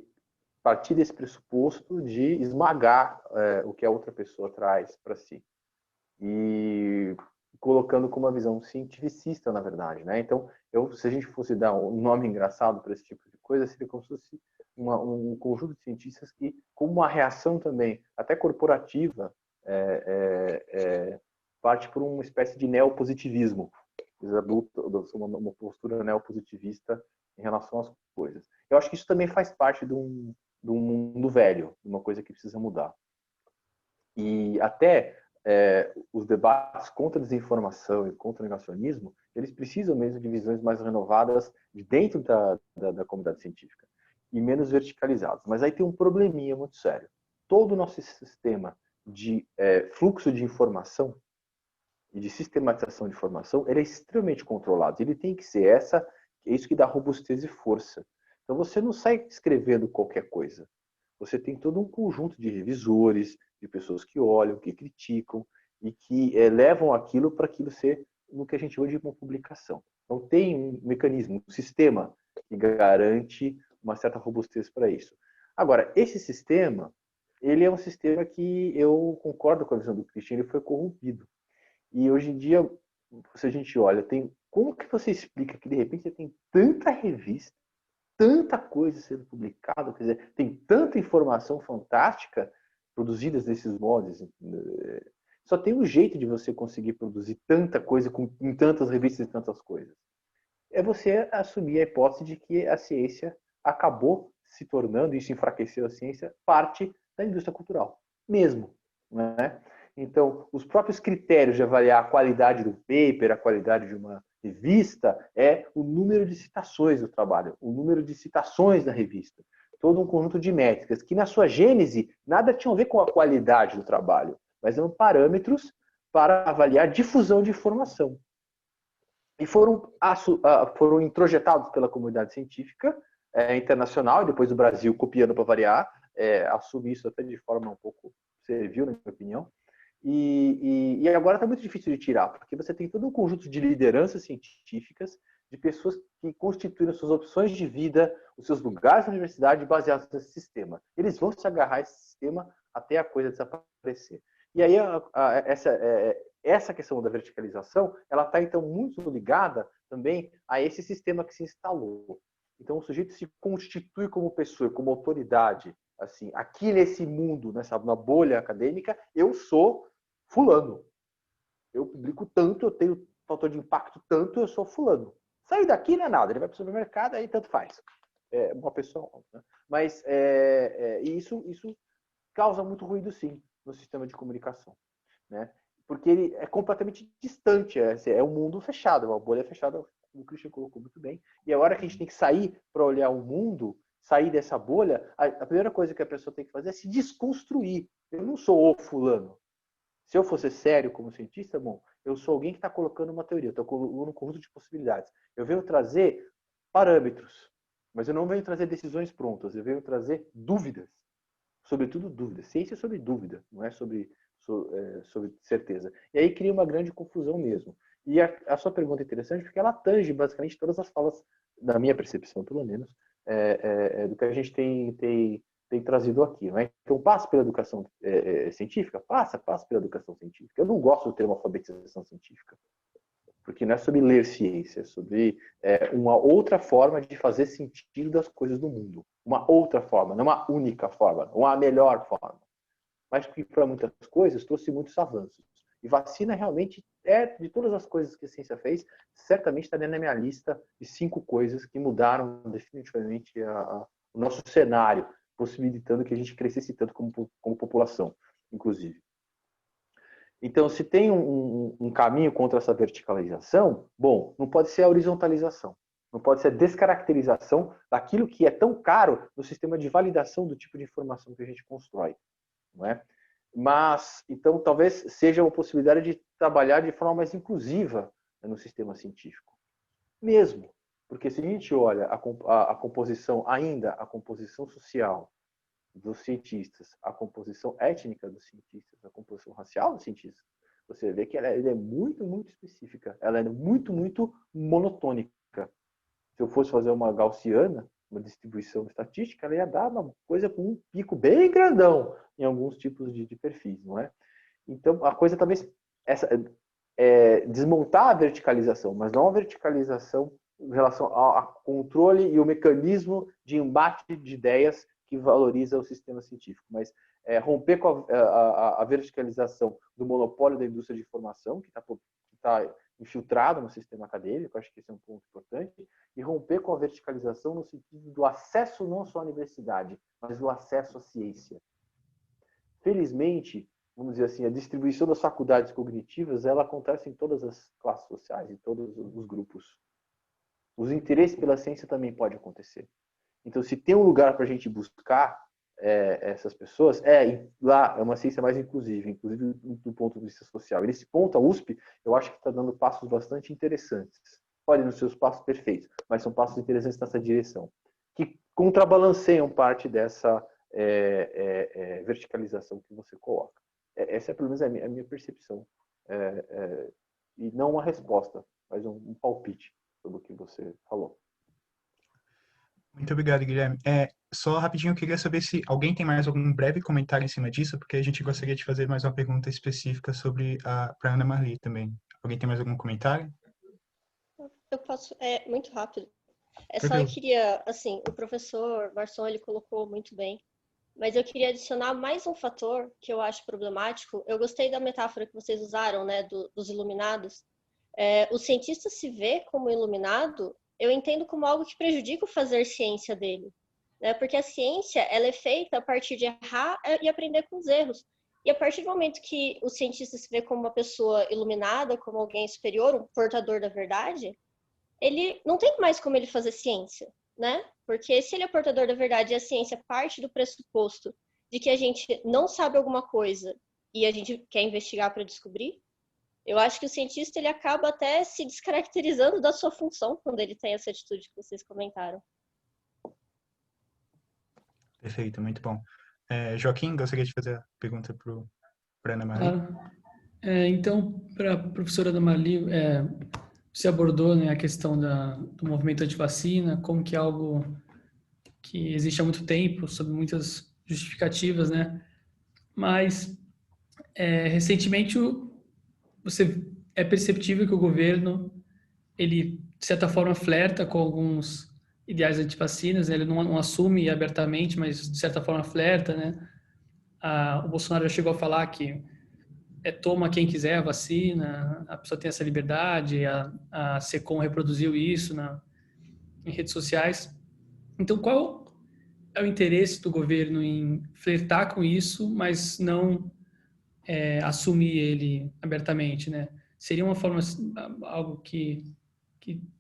partir desse pressuposto de esmagar o que a outra pessoa traz para si. E colocando com uma visão cientificista, na verdade, né? Então, se a gente fosse dar um nome engraçado para esse tipo de coisa, seria como se fosse um conjunto de cientistas que, como uma reação também, até corporativa, parte por uma espécie de neopositivismo. Eles adotam uma postura neopositivista em relação às coisas. Eu acho que isso também faz parte de um mundo velho, de uma coisa que precisa mudar. E até os debates contra a desinformação e contra o negacionismo, eles precisam mesmo de visões mais renovadas de dentro da comunidade científica e menos verticalizadas. Mas aí tem um probleminha muito sério. Todo o nosso sistema de fluxo de informação e de sistematização de informação, ele é extremamente controlado. Ele tem que ser isso que dá robustez e força. Então você não sai escrevendo qualquer coisa. Você tem todo um conjunto de revisores, de pessoas que olham, que criticam e que levam aquilo para aquilo ser no que a gente chama de uma publicação. Então tem um mecanismo, um sistema que garante uma certa robustez para isso. Agora, esse sistema, ele é um sistema que eu concordo com a visão do Christian, ele foi corrompido. E hoje em dia, se a gente olha, como que você explica que de repente você tem tanta revista, tanta coisa sendo publicada, quer dizer, tem tanta informação fantástica produzidas nesses moldes. Só tem um jeito de você conseguir produzir tanta coisa em tantas revistas e tantas coisas. É você assumir a hipótese de que a ciência acabou se tornando, isso enfraqueceu a ciência, parte da indústria cultural, mesmo, né? Então, os próprios critérios de avaliar a qualidade do paper, a qualidade de uma revista, é o número de citações do trabalho, o número de citações da revista. Todo um conjunto de métricas que, na sua gênese, nada tinham a ver com a qualidade do trabalho, mas eram parâmetros para avaliar difusão de informação. E foram introjetados pela comunidade científica internacional, e depois o Brasil, copiando para variar, assume isso até de forma um pouco servil, na minha opinião. E agora está muito difícil de tirar, porque você tem todo um conjunto de lideranças científicas, de pessoas que constituíram suas opções de vida, os seus lugares na universidade baseados nesse sistema. Eles vão se agarrar a esse sistema até a coisa desaparecer. E aí essa questão da verticalização, ela está então muito ligada também a esse sistema que se instalou. Então o sujeito se constitui como pessoa, como autoridade. Assim, aqui nesse mundo, na bolha acadêmica, eu sou fulano. Eu publico tanto, eu tenho fator de impacto tanto, eu sou fulano. Sair daqui não é nada, ele vai para o supermercado, aí tanto faz. É uma pessoa, né? Mas isso causa muito ruído, sim, no sistema de comunicação, né? Porque ele é completamente distante, é um mundo fechado, uma bolha fechada, como o Christian colocou muito bem. E a hora que a gente tem que sair para olhar o mundo, sair dessa bolha, a primeira coisa que a pessoa tem que fazer é se desconstruir. Eu não sou o fulano. Se eu fosse sério como cientista, bom, eu sou alguém que está colocando uma teoria, estou colocando um conjunto de possibilidades. Eu venho trazer parâmetros, mas eu não venho trazer decisões prontas, eu venho trazer dúvidas. Sobretudo dúvidas. Ciência é sobre dúvida, não é sobre certeza. E aí cria uma grande confusão mesmo. E a sua pergunta é interessante porque ela tange basicamente todas as falas, da minha percepção pelo menos, do que a gente tem trazido aqui. Né? Então, passa pela educação científica? Passa pela educação científica. Eu não gosto do termo alfabetização científica, porque não é sobre ler ciência, é sobre uma outra forma de fazer sentido das coisas do mundo. Uma outra forma, não uma única forma, uma melhor forma. Mas que, para muitas coisas, trouxe muitos avanços. E vacina realmente de todas as coisas que a ciência fez, certamente está dentro da minha lista de 5 coisas que mudaram definitivamente o nosso cenário, possibilitando que a gente crescesse tanto como população, inclusive. Então, se tem um caminho contra essa verticalização, bom, não pode ser a horizontalização, não pode ser a descaracterização daquilo que é tão caro no sistema de validação do tipo de informação que a gente constrói, não é? Mas, então, talvez seja uma possibilidade de trabalhar de forma mais inclusiva, né, no sistema científico. Mesmo, porque se a gente olha a composição, ainda a composição social dos cientistas, a composição étnica dos cientistas, a composição racial dos cientistas, você vê que ela é muito, muito específica. Ela é muito, muito monotônica. Se eu fosse fazer uma gaussiana, uma distribuição estatística, ela ia dar uma coisa com um pico bem grandão em alguns tipos de perfis, não é? Então, a coisa talvez desmontar a verticalização, mas não a verticalização em relação ao controle e o mecanismo de embate de ideias que valoriza o sistema científico, mas romper com a verticalização do monopólio da indústria de informação, que está infiltrado no sistema acadêmico, acho que esse é um ponto importante, e romper com a verticalização no sentido do acesso não só à universidade, mas do acesso à ciência. Felizmente, vamos dizer assim, a distribuição das faculdades cognitivas, ela acontece em todas as classes sociais, em todos os grupos. Os interesses pela ciência também podem acontecer. Então, se tem um lugar para a gente buscar essas pessoas, lá é uma ciência mais inclusiva, inclusive do ponto de vista social. E nesse ponto, a USP, eu acho que está dando passos bastante interessantes. Podem não ser os passos perfeitos, mas são passos interessantes nessa direção, que contrabalanceiam parte dessa verticalização que você coloca. Essa é, pelo menos, a minha percepção. E não uma resposta, mas um palpite sobre o que você falou. Muito obrigado, Guilherme. Só rapidinho, eu queria saber se alguém tem mais algum breve comentário em cima disso, porque a gente gostaria de fazer mais uma pergunta específica para Ana Marli também. Alguém tem mais algum comentário? Eu posso, muito rápido. Eu queria, assim, o professor Marçom, ele colocou muito bem, mas eu queria adicionar mais um fator que eu acho problemático. Eu gostei da metáfora que vocês usaram, né, dos iluminados. O cientista se vê como iluminado, eu entendo como algo que prejudica o fazer ciência dele, né? Porque a ciência, ela é feita a partir de errar e aprender com os erros. E a partir do momento que o cientista se vê como uma pessoa iluminada, como alguém superior, um portador da verdade, ele não tem mais como ele fazer ciência, né? Porque se ele é portador da verdade e a ciência parte do pressuposto de que a gente não sabe alguma coisa e a gente quer investigar para descobrir, eu acho que o cientista ele acaba até se descaracterizando da sua função quando ele tem essa atitude que vocês comentaram. Perfeito, muito bom. Joaquim, gostaria de fazer a pergunta para Ana Marli. Então, para a professora Ana Marli, você abordou, né, a questão do movimento antivacina, como que é algo que existe há muito tempo, sob muitas justificativas, né? Mas, recentemente, é perceptível que o governo, ele, de certa forma, flerta com alguns ideais antivacinas, né? Ele não assume abertamente, mas, de certa forma, flerta, né? O Bolsonaro já chegou a falar que toma quem quiser a vacina, a pessoa tem essa liberdade, a SECOM reproduziu isso em redes sociais. Então, qual é o interesse do governo em flertar com isso, mas não assumir ele abertamente, né? Seria uma forma, algo que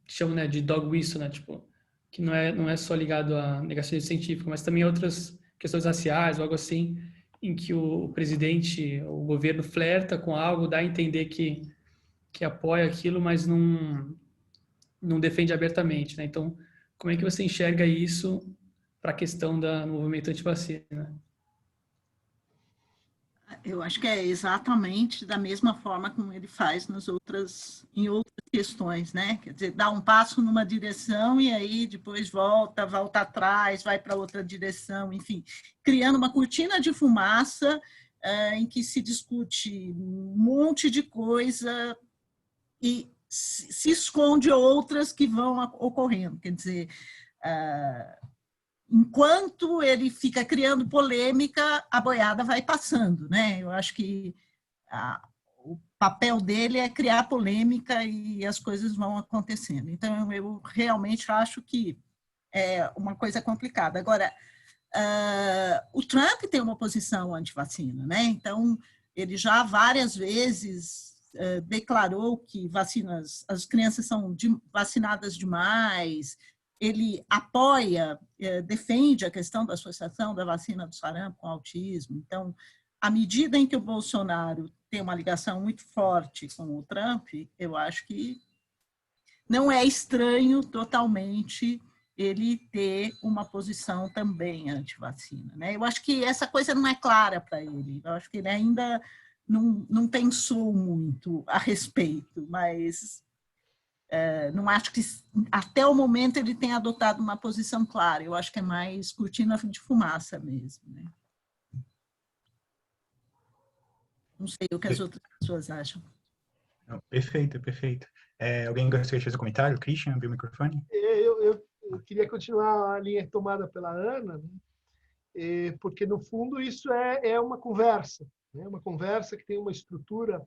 chamam, né, de dog whistle, né? Tipo, que não é só ligado a negacionismo científico, mas também outras questões raciais ou algo assim, em que o presidente, o governo flerta com algo, dá a entender que apoia aquilo, mas não defende abertamente, né? Então, como é que você enxerga isso para a questão do movimento antivacina? Eu acho que é exatamente da mesma forma como ele faz em outras questões, né? Quer dizer, dá um passo numa direção e aí depois volta atrás, vai para outra direção, enfim, criando uma cortina de fumaça em que se discute um monte de coisa e se esconde outras que vão ocorrendo. Quer dizer, enquanto ele fica criando polêmica, a boiada vai passando, né? Eu acho que o papel dele é criar polêmica e as coisas vão acontecendo. Então, eu realmente acho que é uma coisa complicada. Agora, o Trump tem uma posição antivacina, né? Então, ele já várias vezes declarou que as crianças são vacinadas demais, ele apoia, defende a questão da associação da vacina do sarampo com autismo. Então, à medida em que o Bolsonaro tem uma ligação muito forte com o Trump, eu acho que não é estranho totalmente ele ter uma posição também anti-vacina, né? Eu acho que essa coisa não é clara para ele. Eu acho que ele ainda não pensou muito a respeito, mas não acho que até o momento ele tenha adotado uma posição clara. Eu acho que é mais cortina de fumaça mesmo, né? Não sei o que as outras pessoas acham. Não, perfeito, perfeito. Alguém gostaria de fazer um comentário? Christian, abriu o microfone? Eu queria continuar a linha tomada pela Ana, né? Porque, no fundo, isso é uma conversa, né? Uma conversa que tem uma estrutura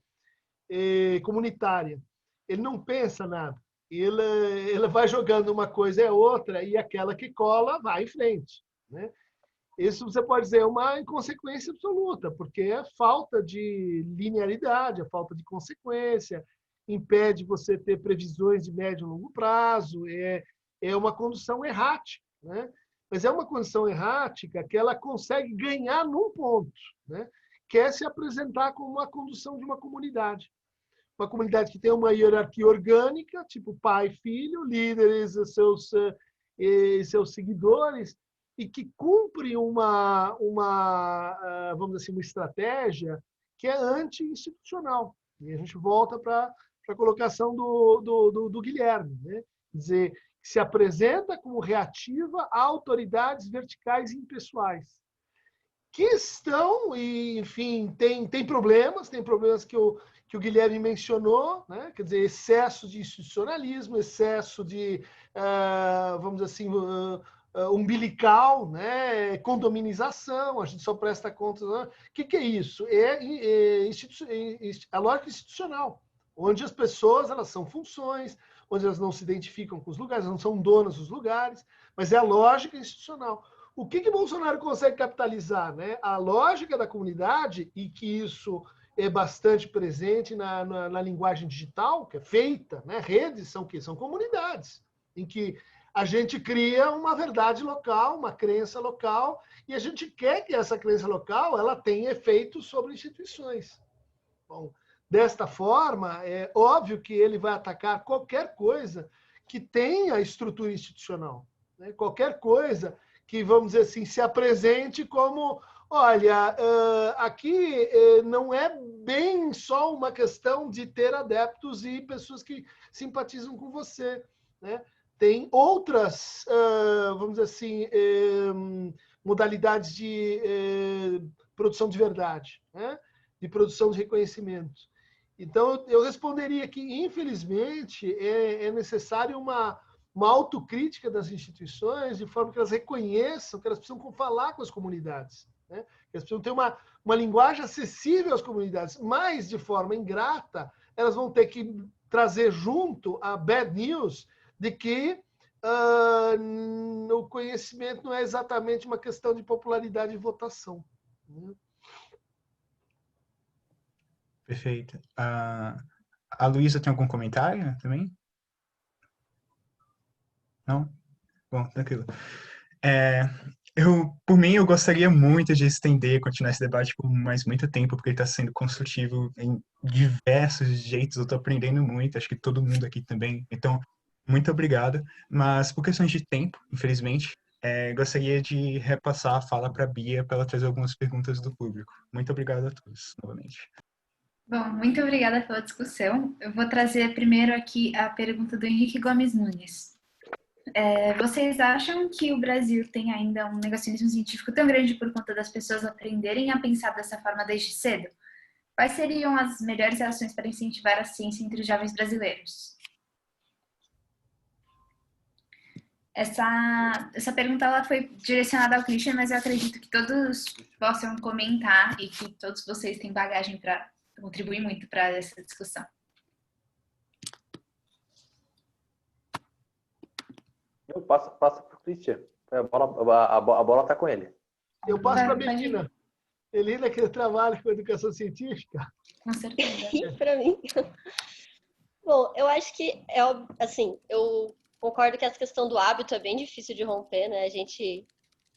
comunitária. Ele não pensa nada. Ele vai jogando uma coisa é outra e aquela que cola vai em frente, né? Isso você pode dizer é uma inconsequência absoluta, porque é falta de linearidade, a falta de consequência, impede você ter previsões de médio e longo prazo, é uma condução errática, né? Mas é uma condução errática que ela consegue ganhar num ponto, né? Que é se apresentar como uma condução de uma comunidade. Uma comunidade que tem uma hierarquia orgânica, tipo pai, filho, líderes, seus seguidores, e que cumpre vamos dizer assim, uma estratégia que é anti-institucional. E a gente volta para a colocação do Guilherme, né? Quer dizer, que se apresenta como reativa a autoridades verticais e impessoais, que estão, e, enfim, tem problemas que o Guilherme mencionou, né? Quer dizer, excesso de institucionalismo, excesso de, vamos dizer assim, umbilical, né? Condominização, a gente só presta conta. Né? O que é isso? É a lógica institucional, onde as pessoas elas são funções, onde elas não se identificam com os lugares, não são donas dos lugares, mas é a lógica institucional. O que Bolsonaro consegue capitalizar? Né? A lógica da comunidade, e que isso é bastante presente na linguagem digital, que é feita, né? Redes são o quê? São comunidades, em que a gente cria uma verdade local, uma crença local, e a gente quer que essa crença local ela tenha efeito sobre instituições. Bom, desta forma, é óbvio que ele vai atacar qualquer coisa que tenha estrutura institucional, né? Qualquer coisa que, vamos dizer assim, se apresente como, olha, aqui não é bem só uma questão de ter adeptos e pessoas que simpatizam com você, né? Tem outras, vamos dizer assim, modalidades de produção de verdade, né? De produção de reconhecimento. Então, eu responderia que, infelizmente, é necessário uma autocrítica das instituições, de forma que elas reconheçam que elas precisam falar com as comunidades, né? Que elas precisam ter uma linguagem acessível às comunidades, mas, de forma ingrata, elas vão ter que trazer junto a bad news de que o conhecimento não é exatamente uma questão de popularidade e votação, né? Perfeito. A Luísa tem algum comentário também? Não? Bom, tranquilo. Por mim, eu gostaria muito de estender, continuar esse debate por mais muito tempo, porque ele está sendo construtivo em diversos jeitos, eu estou aprendendo muito, acho que todo mundo aqui também. Então, muito obrigado. Mas, por questões de tempo, infelizmente, gostaria de repassar a fala para a Bia, para ela trazer algumas perguntas do público. Muito obrigado a todos, novamente. Bom, muito obrigada pela discussão. Eu vou trazer primeiro aqui a pergunta do Henrique Gomes Nunes. Vocês acham que o Brasil tem ainda um negacionismo científico tão grande por conta das pessoas aprenderem a pensar dessa forma desde cedo? Quais seriam as melhores ações para incentivar a ciência entre os jovens brasileiros? Essa pergunta ela foi direcionada ao Christian, mas eu acredito que todos possam comentar e que todos vocês têm bagagem para contribuir muito para essa discussão. Passa para o Christian. A bola está com ele. Eu passo para a Betina. Elina, que trabalha com educação científica. Com certeza. Para mim. Bom, eu acho que assim, eu concordo que essa questão do hábito é bem difícil de romper, né? A gente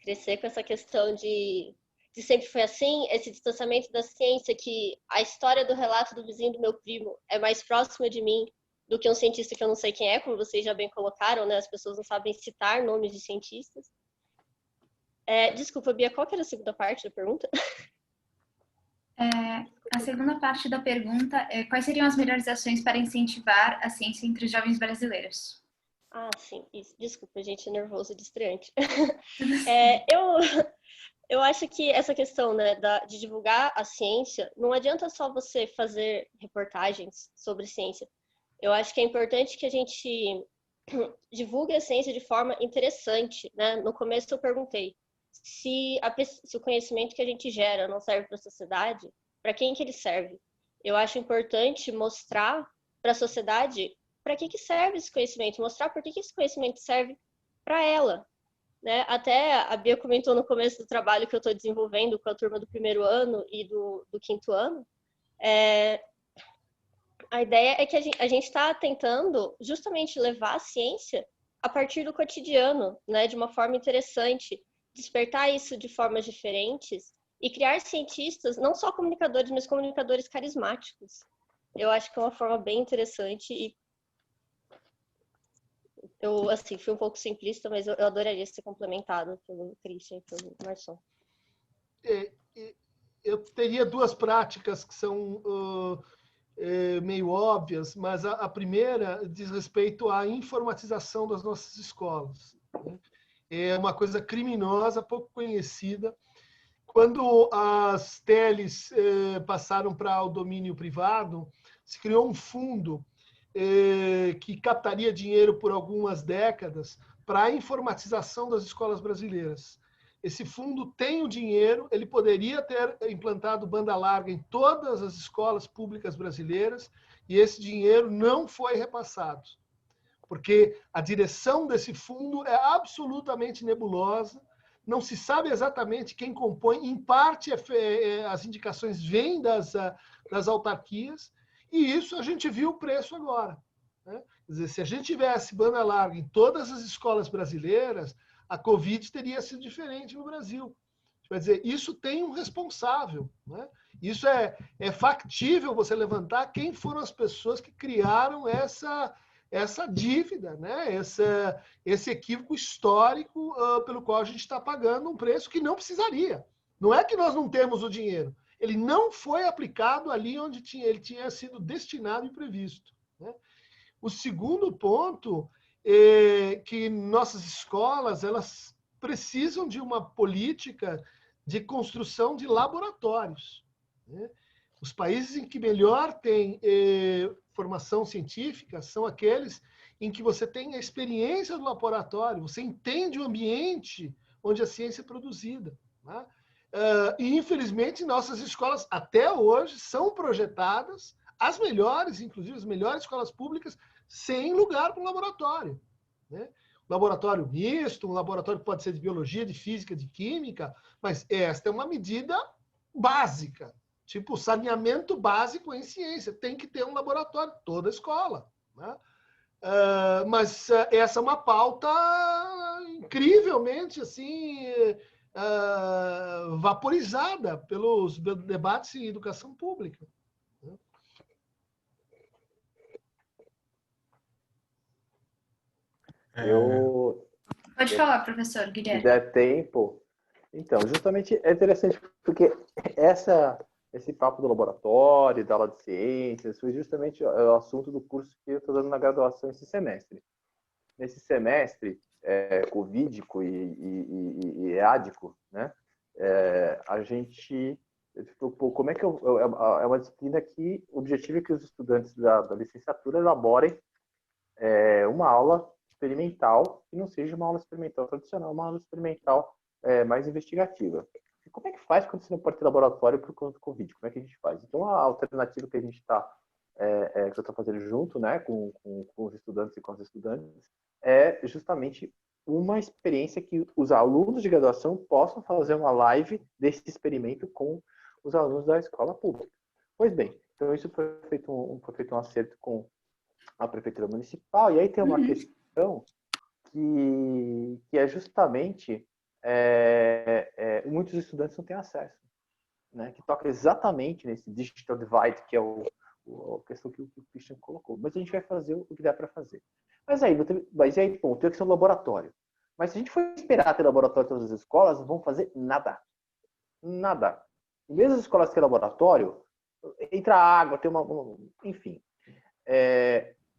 crescer com essa questão de sempre foi assim, esse distanciamento da ciência, que a história do relato do vizinho do meu primo é mais próxima de mim do que um cientista que eu não sei quem é, como vocês já bem colocaram, né? As pessoas não sabem citar nomes de cientistas. Desculpa, Bia, qual que era a segunda parte da pergunta? A segunda parte da pergunta é quais seriam as melhores ações para incentivar a ciência entre os jovens brasileiros? Ah, sim, isso. Desculpa, gente, nervoso de estreante. Eu acho que essa questão, né, de divulgar a ciência, não adianta só você fazer reportagens sobre ciência. Eu acho que é importante que a gente divulgue a ciência de forma interessante, né? No começo eu perguntei se o conhecimento que a gente gera não serve para a sociedade, para quem que ele serve? Eu acho importante mostrar para a sociedade para que serve esse conhecimento, mostrar por que esse conhecimento serve para ela, né? Até a Bia comentou no começo do trabalho que eu estou desenvolvendo com a turma do primeiro ano e do quinto ano. A ideia é que a gente está tentando justamente levar a ciência a partir do cotidiano, né? De uma forma interessante, despertar isso de formas diferentes e criar cientistas, não só comunicadores, mas comunicadores carismáticos. Eu acho que é uma forma bem interessante e eu, assim, fui um pouco simplista, mas eu adoraria ser complementado pelo Christian e pelo Marçom. Eu teria duas práticas que são meio óbvias, mas a primeira diz respeito à informatização das nossas escolas. Né? É uma coisa criminosa, pouco conhecida. Quando as teles passaram para o domínio privado, se criou um fundo que captaria dinheiro por algumas décadas para a informatização das escolas brasileiras. Esse fundo tem o dinheiro, ele poderia ter implantado banda larga em todas as escolas públicas brasileiras e esse dinheiro não foi repassado, porque a direção desse fundo é absolutamente nebulosa, não se sabe exatamente quem compõe, em parte as indicações vêm das autarquias, e isso a gente viu o preço agora. Né? Quer dizer, se a gente tivesse banda larga em todas as escolas brasileiras, a Covid teria sido diferente no Brasil. Quer dizer, isso tem um responsável. Né? Isso é factível você levantar quem foram as pessoas que criaram essa dívida, né? esse equívoco histórico pelo qual a gente está pagando um preço que não precisaria. Não é que nós não temos o dinheiro. Ele não foi aplicado ali onde ele tinha sido destinado e previsto. Né? O segundo ponto é que nossas escolas elas precisam de uma política de construção de laboratórios. Né? Os países em que melhor tem formação científica são aqueles em que você tem a experiência do laboratório, você entende o ambiente onde a ciência é produzida. Né? E, infelizmente, nossas escolas, até hoje, são projetadas, as melhores, inclusive as melhores escolas públicas, sem lugar para um laboratório. Né? Um laboratório misto, um laboratório que pode ser de biologia, de física, de química, mas esta é uma medida básica, tipo saneamento básico em ciência. Tem que ter um laboratório, toda escola. Né? Mas essa é uma pauta incrivelmente assim, vaporizada pelos debates em educação pública. Pode falar, professor Guilherme. Se der tempo. Então, justamente é interessante porque esse papo do laboratório, da aula de ciências, foi justamente o assunto do curso que eu estou dando na graduação esse semestre. Nesse semestre, covídico e EADICO, né? A gente... Como é que é uma disciplina que o objetivo é que os estudantes da licenciatura elaborem uma aula experimental, que não seja uma aula experimental tradicional, uma aula experimental mais investigativa. E como é que faz quando você não pode ter laboratório por conta do Covid? Como é que a gente faz? Então, a alternativa que a gente está, que eu estou fazendo junto, né, com os estudantes e com as estudantes, é justamente uma experiência que os alunos de graduação possam fazer uma live desse experimento com os alunos da escola pública. Pois bem, então isso foi feito um acerto com a Prefeitura Municipal, e aí tem uma questão que é justamente muitos estudantes não têm acesso, né? Que toca exatamente nesse digital divide, que é a questão que o Christian colocou. Mas a gente vai fazer o que dá para fazer. Mas aí, bom, tem que ser um laboratório. Mas se a gente for esperar ter laboratório em todas as escolas, não vão fazer nada. Nada. E mesmo as escolas que têm laboratório, entra água, tem enfim.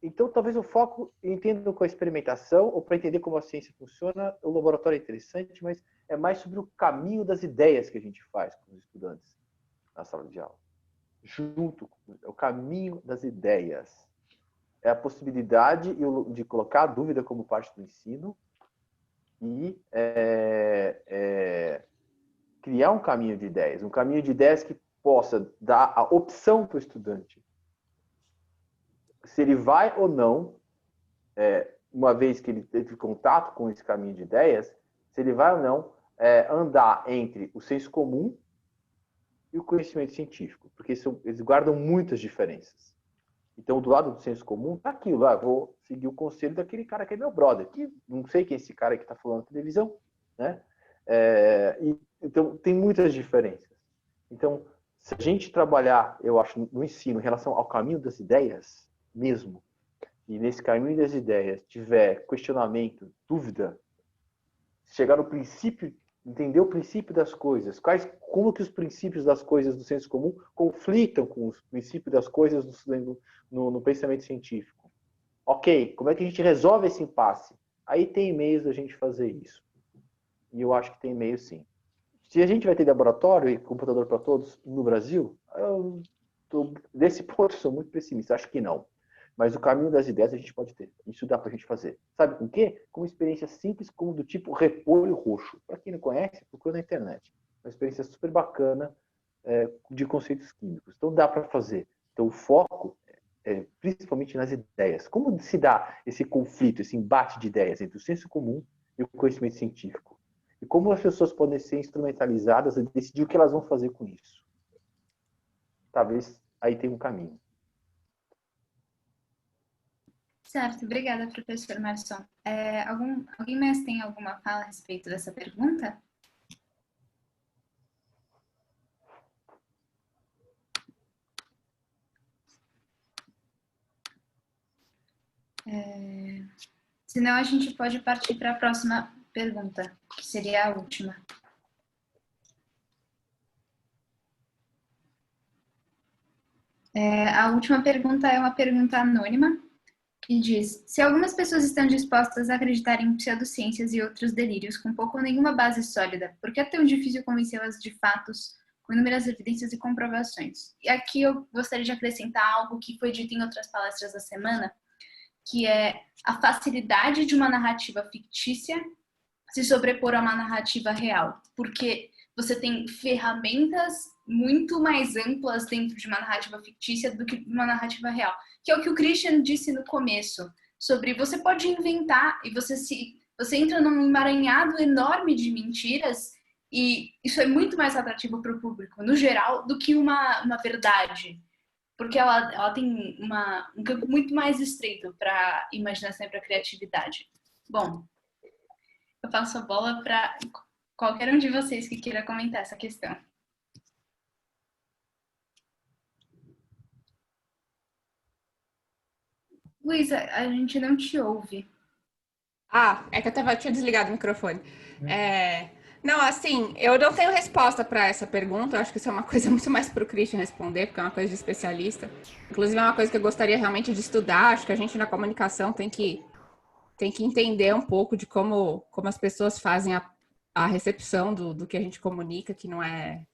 Então, talvez o foco, entendendo com a experimentação, ou para entender como a ciência funciona, o laboratório é interessante, mas é mais sobre o caminho das ideias que a gente faz com os estudantes na sala de aula. Junto com o caminho das ideias. É a possibilidade de colocar a dúvida como parte do ensino e criar um caminho de ideias que possa dar a opção para o estudante. Se ele vai ou não, uma vez que ele teve contato com esse caminho de ideias, se ele vai ou não andar entre o senso comum e o conhecimento científico, porque eles guardam muitas diferenças. Então, do lado do senso comum, tá aquilo, vou seguir o conselho daquele cara que é meu brother, que não sei quem é esse cara que está falando na televisão, né? Então, tem muitas diferenças. Então, se a gente trabalhar, eu acho, no ensino em relação ao caminho das ideias, mesmo, e nesse caminho das ideias tiver questionamento, dúvida, chegar no princípio, entender o princípio das coisas, como que os princípios das coisas do senso comum conflitam com os princípios das coisas no pensamento científico. Ok, como é que a gente resolve esse impasse? Aí tem meios da gente fazer isso. E eu acho que tem meios sim. Se a gente vai ter laboratório e computador para todos no Brasil, desse ponto eu sou muito pessimista, acho que não. Mas o caminho das ideias a gente pode ter. Isso dá para a gente fazer. Sabe com o quê? Com uma experiência simples como do tipo repolho roxo. Para quem não conhece, procura na internet. Uma experiência super bacana de conceitos químicos. Então dá para fazer. Então o foco é principalmente nas ideias. Como se dá esse conflito, esse embate de ideias entre o senso comum e o conhecimento científico? E como as pessoas podem ser instrumentalizadas e decidir o que elas vão fazer com isso? Talvez aí tenha um caminho. Certo, obrigada, professor Marson. Alguém mais tem alguma fala a respeito dessa pergunta? Senão a gente pode partir para a próxima pergunta, que seria a última. A última pergunta é uma pergunta anônima, e diz: se algumas pessoas estão dispostas a acreditar em pseudociências e outros delírios com pouco ou nenhuma base sólida, por que é tão difícil convencê-las de fatos com inúmeras evidências e comprovações? E aqui eu gostaria de acrescentar algo que foi dito em outras palestras da semana, que é a facilidade de uma narrativa fictícia se sobrepor a uma narrativa real, porque você tem ferramentas muito mais amplas dentro de uma narrativa fictícia do que uma narrativa real, que é o que o Christian disse no começo, sobre você pode inventar e você entra num emaranhado enorme de mentiras, e isso é muito mais atrativo para o público, no geral, do que uma verdade, porque ela tem um campo muito mais estreito para imaginação e para criatividade. Bom, eu passo a bola para qualquer um de vocês que queira comentar essa questão. Luísa, a gente não te ouve. É que eu tinha desligado o microfone. Não, assim, eu não tenho resposta para essa pergunta. Eu acho que isso é uma coisa muito mais para o Christian responder, porque é uma coisa de especialista. Inclusive, é uma coisa que eu gostaria realmente de estudar. Acho que a gente na comunicação tem que entender um pouco de como as pessoas fazem a recepção do que a gente comunica, que não é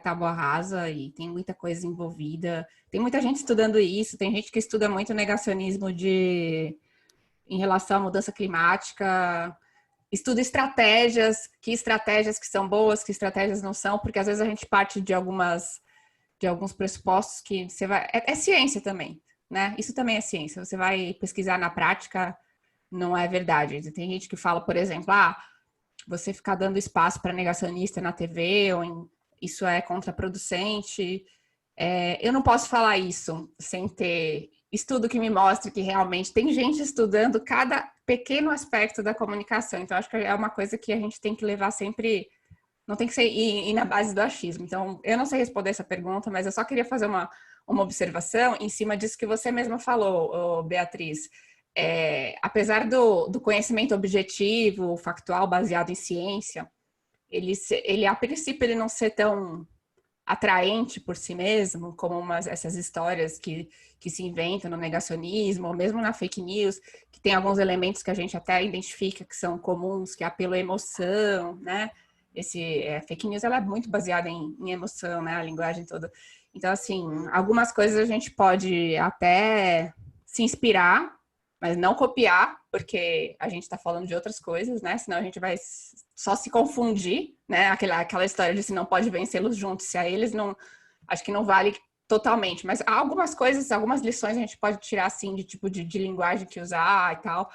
tábua rasa, e tem muita coisa envolvida. Tem muita gente estudando isso, tem gente que estuda muito negacionismo em relação à mudança climática, estuda estratégias que são boas, que estratégias não são, porque às vezes a gente parte de alguns pressupostos que você vai... É ciência também, né? Isso também é ciência. Você vai pesquisar na prática, não é verdade. Tem gente que fala, por exemplo, você ficar dando espaço para negacionista na TV, isso é contraproducente. Eu não posso falar isso sem ter estudo que me mostre que realmente tem gente estudando cada pequeno aspecto da comunicação. Então, acho que é uma coisa que a gente tem que levar sempre... Não tem que ser ir na base do achismo. Então, eu não sei responder essa pergunta, mas eu só queria fazer uma observação em cima disso que você mesma falou, Beatriz. Apesar do conhecimento objetivo, factual, baseado em ciência, ele a princípio ele não ser tão atraente por si mesmo, como essas histórias que se inventam no negacionismo, ou mesmo na fake news, que tem alguns elementos que a gente até identifica que são comuns, que é apelo à emoção, né? Fake news ela é muito baseada em emoção, né? A linguagem toda. Então, assim, algumas coisas a gente pode até se inspirar, mas não copiar, porque a gente está falando de outras coisas, né? Senão a gente vai só se confundir, né? Aquela história de se não pode vencê-los juntos, se a eles não... Acho que não vale totalmente, mas há algumas coisas, algumas lições a gente pode tirar, assim, de tipo de linguagem que usar e tal.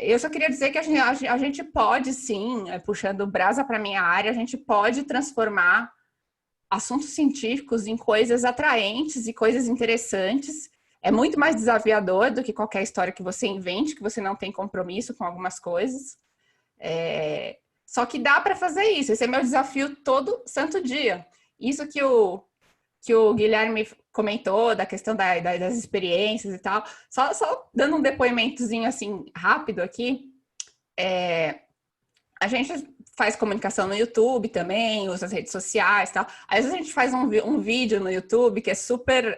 Eu só queria dizer que a gente pode, sim, puxando brasa para a minha área, a gente pode transformar assuntos científicos em coisas atraentes e coisas interessantes. É muito mais desafiador do que qualquer história que você invente, que você não tem compromisso com algumas coisas. Só que dá para fazer isso. Esse é meu desafio todo santo dia. Isso que o Guilherme comentou, da questão das experiências e tal. Só dando um depoimentozinho assim, rápido aqui. A gente faz comunicação no YouTube também, usa as redes sociais e tal. Às vezes a gente faz um vídeo no YouTube que é super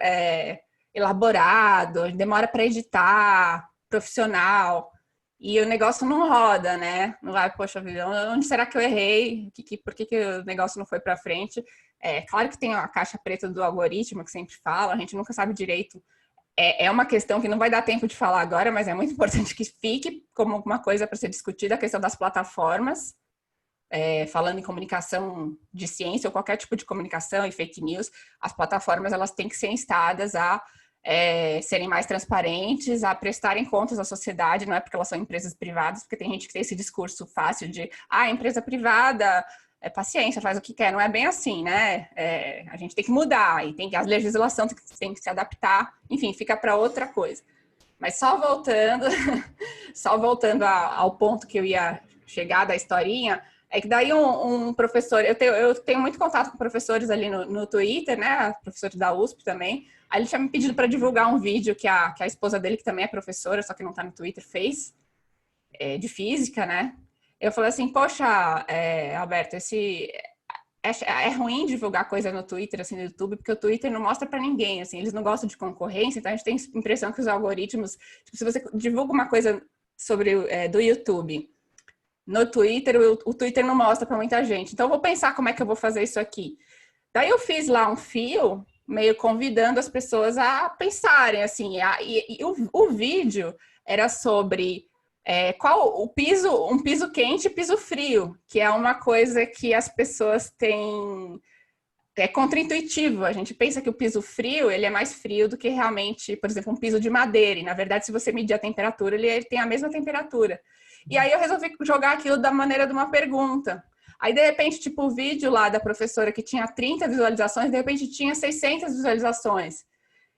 elaborado, demora para editar, profissional, e o negócio não roda, né? Não vai, poxa vida, onde será que eu errei? Por que o negócio não foi para frente? Claro que tem a caixa preta do algoritmo que sempre fala, a gente nunca sabe direito. É uma questão que não vai dar tempo de falar agora, mas é muito importante que fique como uma coisa para ser discutida, a questão das plataformas. Falando em comunicação de ciência ou qualquer tipo de comunicação e fake news, as plataformas elas têm que ser instadas a serem mais transparentes, a prestarem contas à sociedade, não é porque elas são empresas privadas, porque tem gente que tem esse discurso fácil de empresa privada, paciência, faz o que quer, não é bem assim, né? A gente tem que mudar, e a legislação tem que se adaptar, enfim, fica para outra coisa. Mas só voltando ao ponto que eu ia chegar da historinha, é que daí um professor, eu tenho muito contato com professores ali no Twitter, né, professores da USP também, aí ele tinha me pedido para divulgar um vídeo que a esposa dele, que também é professora, só que não está no Twitter, fez, de física, né, eu falei assim, poxa, Alberto, é ruim divulgar coisa no Twitter, assim, no YouTube, porque o Twitter não mostra para ninguém, assim, eles não gostam de concorrência, então a gente tem a impressão que os algoritmos, tipo, se você divulga uma coisa do YouTube no Twitter, o Twitter não mostra para muita gente. Então, eu vou pensar como é que eu vou fazer isso aqui. Daí, eu fiz lá um fio, meio convidando as pessoas a pensarem, assim. O vídeo era sobre qual um piso quente e piso frio, que é uma coisa que as pessoas têm... É contraintuitivo. A gente pensa que o piso frio, ele é mais frio do que realmente, por exemplo, um piso de madeira. E, na verdade, se você medir a temperatura, ele tem a mesma temperatura. E aí eu resolvi jogar aquilo da maneira de uma pergunta. Aí, de repente, tipo, o vídeo lá da professora que tinha 30 visualizações, de repente tinha 600 visualizações.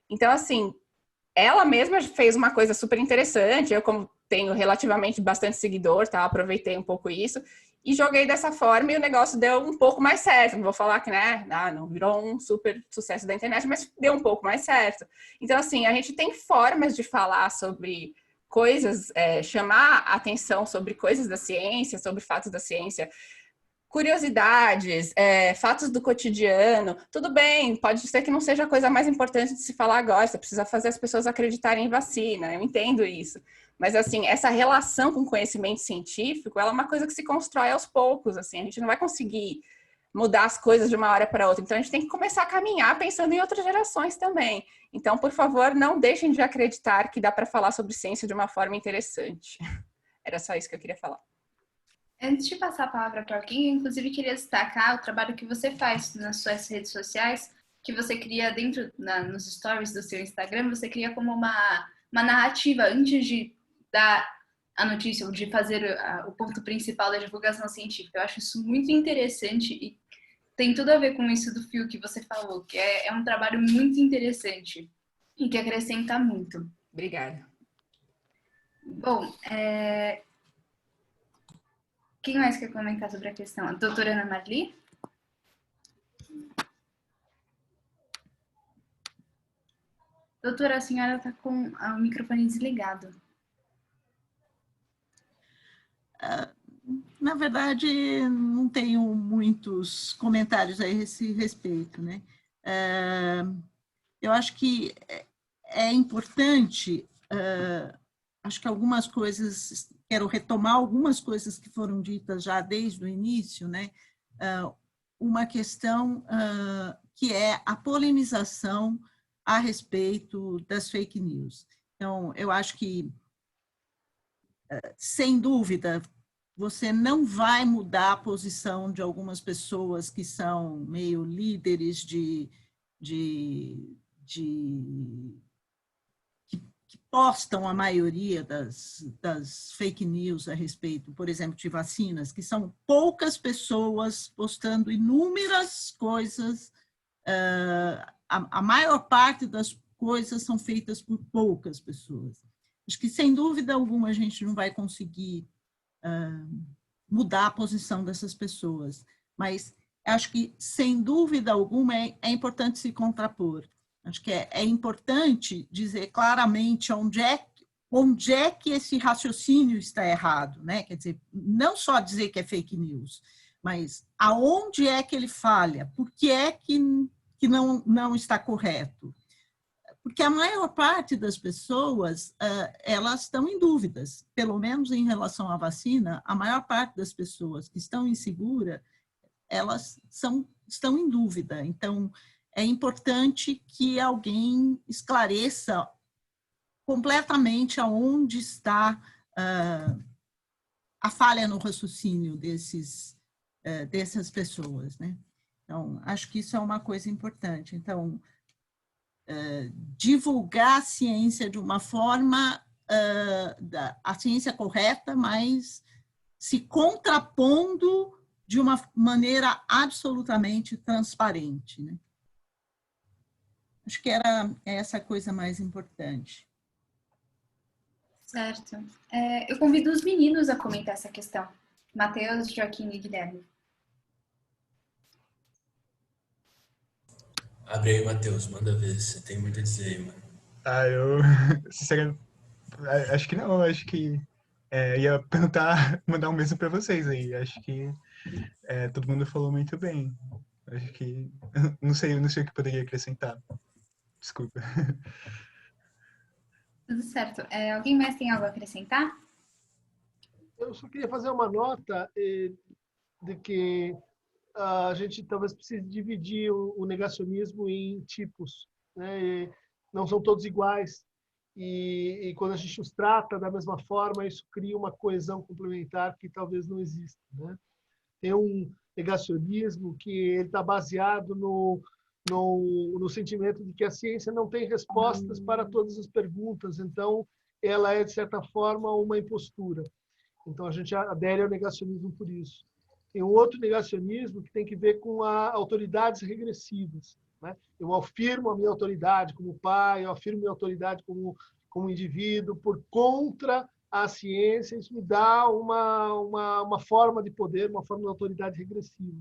Então, assim, ela mesma fez uma coisa super interessante. Eu, como tenho relativamente bastante seguidor, tá? Aproveitei um pouco isso e joguei dessa forma e o negócio deu um pouco mais certo. Não vou falar que, né, não virou um super sucesso da internet, mas deu um pouco mais certo. Então, assim, a gente tem formas de falar sobre coisas, chamar a atenção sobre coisas da ciência, sobre fatos da ciência, curiosidades, fatos do cotidiano. Tudo bem, pode ser que não seja a coisa mais importante de se falar agora, você precisa fazer as pessoas acreditarem em vacina, eu entendo isso. Mas, assim, essa relação com o conhecimento científico, ela é uma coisa que se constrói aos poucos, assim, a gente não vai conseguir mudar as coisas de uma hora para outra. Então, a gente tem que começar a caminhar pensando em outras gerações também. Então, por favor, não deixem de acreditar que dá para falar sobre ciência de uma forma interessante. Era só isso que eu queria falar. Antes de passar a palavra para alguém, eu inclusive queria destacar o trabalho que você faz nas suas redes sociais, que você cria nos stories do seu Instagram, você cria como uma narrativa antes de dar a notícia, ou de fazer o ponto principal da divulgação científica. Eu acho isso muito interessante e tem tudo a ver com isso do fio que você falou, que é um trabalho muito interessante e que acrescenta muito. Obrigada. Bom, quem mais quer comentar sobre a questão? A doutora Ana Marli? Doutora, a senhora está com o microfone desligado. Na verdade, não tenho muitos comentários a esse respeito, né? Eu acho que é importante, acho que algumas coisas, quero retomar algumas coisas que foram ditas já desde o início, né? Uma questão que é a polemização a respeito das fake news. Então, eu acho que, sem dúvida, você não vai mudar a posição de algumas pessoas que são meio líderes que postam a maioria das fake news a respeito, por exemplo, de vacinas, que são poucas pessoas postando inúmeras coisas. A maior parte das coisas são feitas por poucas pessoas. Acho que, sem dúvida alguma, a gente não vai conseguir mudar a posição dessas pessoas, mas acho que, sem dúvida alguma, é importante se contrapor. Acho que é importante dizer claramente onde é que esse raciocínio está errado, né? Quer dizer, não só dizer que é fake news, mas aonde é que ele falha, por que é que não está correto. Porque a maior parte das pessoas, elas estão em dúvidas, pelo menos em relação à vacina, a maior parte das pessoas que estão inseguras, elas estão em dúvida. Então, é importante que alguém esclareça completamente aonde está a falha no raciocínio dessas pessoas, né? Então, acho que isso é uma coisa importante. Então, divulgar a ciência de uma forma, a ciência correta, mas se contrapondo de uma maneira absolutamente transparente, né? Acho que era essa a coisa mais importante. Certo. Eu convido os meninos a comentar essa questão. Matheus, Joaquim e Guilherme. Abre aí, Matheus, manda ver, você tem muito a dizer aí, mano. Eu, sinceramente, acho que não, acho que ia perguntar, mandar um mesmo para vocês aí, acho que todo mundo falou muito bem, acho que, não sei o que poderia acrescentar, desculpa. Tudo certo. Alguém mais tem algo a acrescentar? Eu só queria fazer uma nota de que a gente talvez precise dividir o negacionismo em tipos, né? E não são todos iguais. E quando a gente os trata da mesma forma, isso cria uma coesão complementar que talvez não exista, né? Tem um negacionismo que ele está baseado no sentimento de que a ciência não tem respostas para todas as perguntas, então ela é, de certa forma, uma impostura. Então a gente adere ao negacionismo por isso. Tem um outro negacionismo que tem que ver com autoridades regressivas, né? Eu afirmo a minha autoridade como pai, eu afirmo a minha autoridade como indivíduo, por contra a ciência, isso me dá uma forma de poder, uma forma de autoridade regressiva.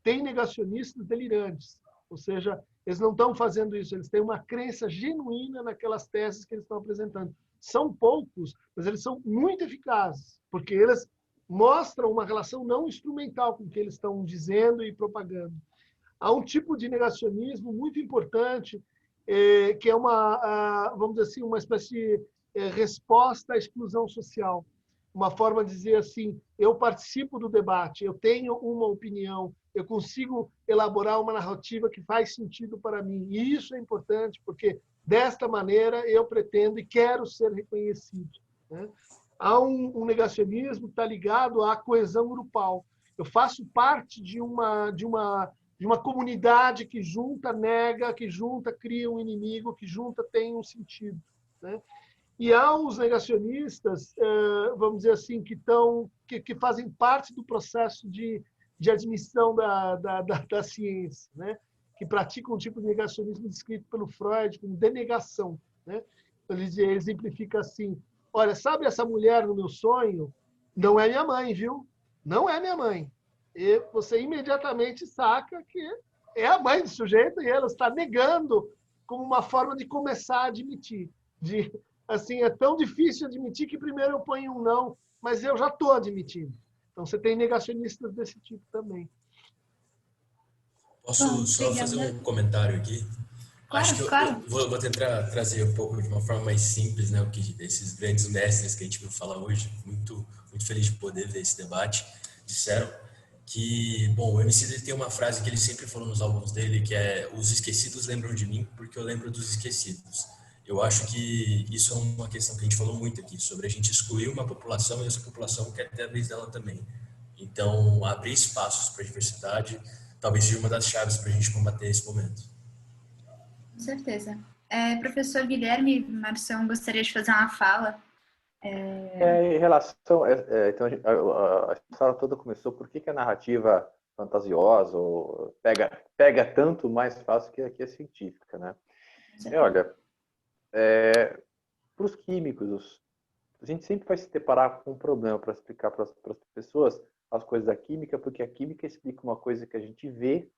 Tem negacionistas delirantes, ou seja, eles não estão fazendo isso, eles têm uma crença genuína naquelas teses que eles estão apresentando. São poucos, mas eles são muito eficazes, porque eles mostram uma relação não instrumental com o que eles estão dizendo e propagando. Há um tipo de negacionismo muito importante, que é vamos dizer assim, uma espécie de resposta à exclusão social. Uma forma de dizer assim, eu participo do debate, eu tenho uma opinião, eu consigo elaborar uma narrativa que faz sentido para mim. E isso é importante, porque desta maneira eu pretendo e quero ser reconhecido, né? Há um negacionismo que está ligado à coesão grupal. Eu faço parte de uma comunidade que junta nega, que junta cria um inimigo, que junta tem um sentido, né? E há os negacionistas, vamos dizer assim, que fazem parte do processo de admissão da ciência, né? Que praticam um tipo de negacionismo descrito pelo Freud como denegação. Né? Ele exemplifica assim, olha, sabe essa mulher no meu sonho? Não é minha mãe, viu? Não é minha mãe. E você imediatamente saca que é a mãe do sujeito e ela está negando como uma forma de começar a admitir. Assim, é tão difícil admitir que primeiro eu ponho um não, mas eu já estou admitindo. Então, você tem negacionistas desse tipo também. Posso só fazer um comentário aqui? Claro, Acho que eu vou tentar trazer um pouco de uma forma mais simples, né, o que esses grandes mestres que a gente viu falar hoje, muito feliz de poder ver esse debate, disseram que, bom, o Emicida tem uma frase que ele sempre falou nos álbuns dele, que é: os esquecidos lembram de mim porque eu lembro dos esquecidos. Eu acho que isso é uma questão que a gente falou muito aqui, sobre a gente excluir uma população e essa população quer ter a vez dela também. Então, abrir espaços para a diversidade talvez seja uma das chaves para a gente combater esse momento. Com certeza. Professor Guilherme Marção, gostaria de fazer uma fala. Em relação... então, a história toda começou por que a narrativa fantasiosa pega tanto mais fácil que a científica, né? Olha, para os químicos, a gente sempre vai se deparar com um problema para explicar para as pessoas as coisas da química, porque a química explica uma coisa que a gente vê,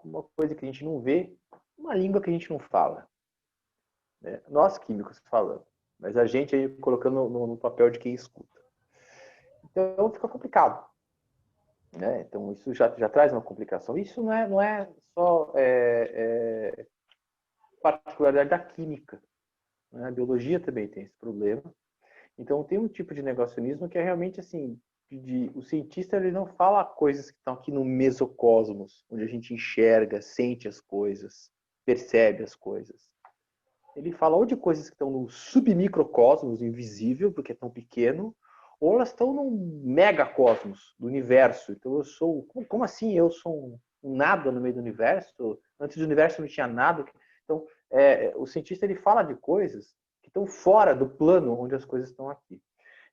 uma coisa que a gente não vê, uma língua que a gente não fala. Né? Nós químicos falamos, mas a gente aí colocando no papel de quem escuta. Então fica complicado. Né? Então isso já traz uma complicação. Isso não é só particularidade da química. Né? A biologia também tem esse problema. Então tem um tipo de negacionismo que é realmente assim, o cientista ele não fala coisas que estão aqui no mesocosmos, onde a gente enxerga, sente as coisas, percebe as coisas. Ele fala ou de coisas que estão no submicrocosmos, invisível, porque é tão pequeno, ou elas estão num megacosmos do universo. Então eu sou, como assim eu sou um nada no meio do universo? Antes do universo não tinha nada. Então o cientista ele fala de coisas que estão fora do plano onde as coisas estão aqui.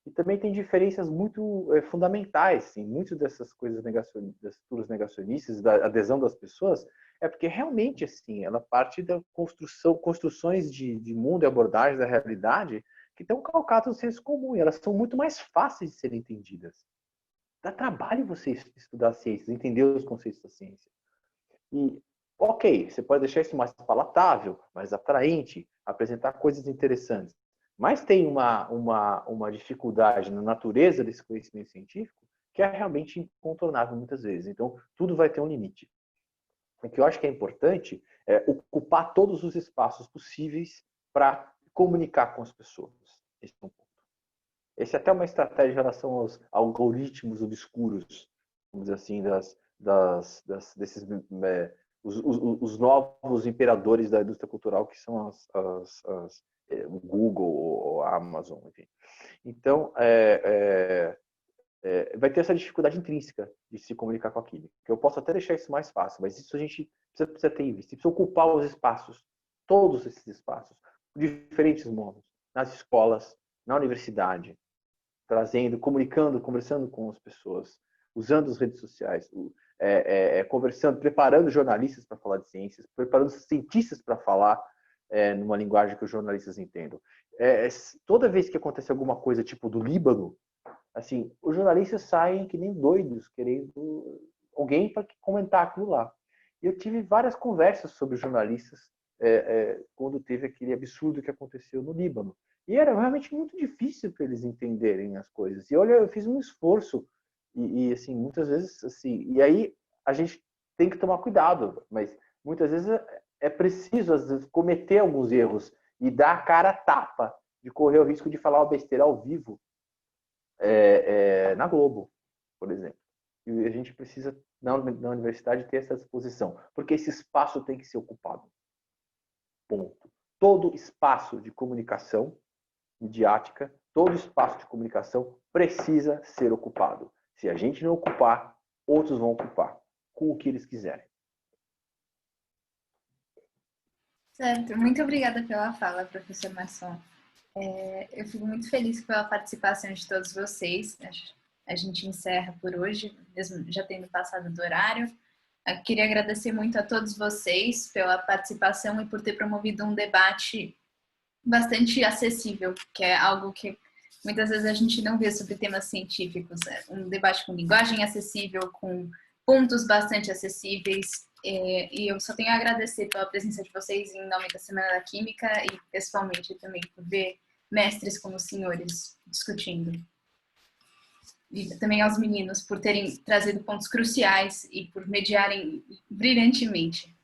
E também tem diferenças muito fundamentais, sim. Muitas dessas coisas das posturas negacionistas, da adesão das pessoas, é porque realmente assim, ela parte da construções de mundo e abordagens da realidade que estão calcadas no senso comum, e elas são muito mais fáceis de serem entendidas. Dá trabalho você estudar ciências, entender os conceitos da ciência. E, ok, você pode deixar isso mais palatável, mais atraente, apresentar coisas interessantes. Mas tem uma dificuldade na natureza desse conhecimento científico que é realmente incontornável muitas vezes. Então, tudo vai ter um limite. O que eu acho que é importante é ocupar todos os espaços possíveis para comunicar com as pessoas. Esse é um ponto. Essa é até uma estratégia em relação aos algoritmos obscuros, vamos dizer assim, desses os novos imperadores da indústria cultural, que são o Google ou a Amazon, enfim. Então, vai ter essa dificuldade intrínseca de se comunicar com a química. Eu posso até deixar isso mais fácil, mas isso a gente precisa ter em vista. Precisa ocupar os espaços, todos esses espaços, de diferentes modos, nas escolas, na universidade, comunicando, conversando com as pessoas, usando as redes sociais, conversando, preparando jornalistas para falar de ciências, preparando cientistas para falar numa linguagem que os jornalistas entendam. Toda vez que acontece alguma coisa tipo do Líbano, assim, os jornalistas saem que nem doidos, querendo alguém para comentar aquilo lá. E eu tive várias conversas sobre jornalistas quando teve aquele absurdo que aconteceu no Líbano. E era realmente muito difícil para eles entenderem as coisas. E olha, eu fiz um esforço e assim, muitas vezes assim, e aí a gente tem que tomar cuidado, mas muitas vezes é preciso às vezes cometer alguns erros e dar a cara a tapa de correr o risco de falar uma besteira ao vivo na Globo, por exemplo. E a gente precisa na universidade ter essa disposição, porque esse espaço tem que ser ocupado. Ponto. Todo espaço de comunicação midiática, todo espaço de comunicação precisa ser ocupado. Se a gente não ocupar, outros vão ocupar, com o que eles quiserem. Certo. Muito obrigada pela fala, professor Marção. Eu fico muito feliz pela participação de todos vocês. A gente encerra por hoje, mesmo já tendo passado do horário. Eu queria agradecer muito a todos vocês pela participação e por ter promovido um debate bastante acessível, que é algo que muitas vezes a gente não vê sobre temas científicos. Um debate com linguagem acessível, com pontos bastante acessíveis. E eu só tenho a agradecer pela presença de vocês em nome da Semana da Química e, pessoalmente, também por ver mestres como os senhores discutindo. E também aos meninos por terem trazido pontos cruciais e por mediarem brilhantemente.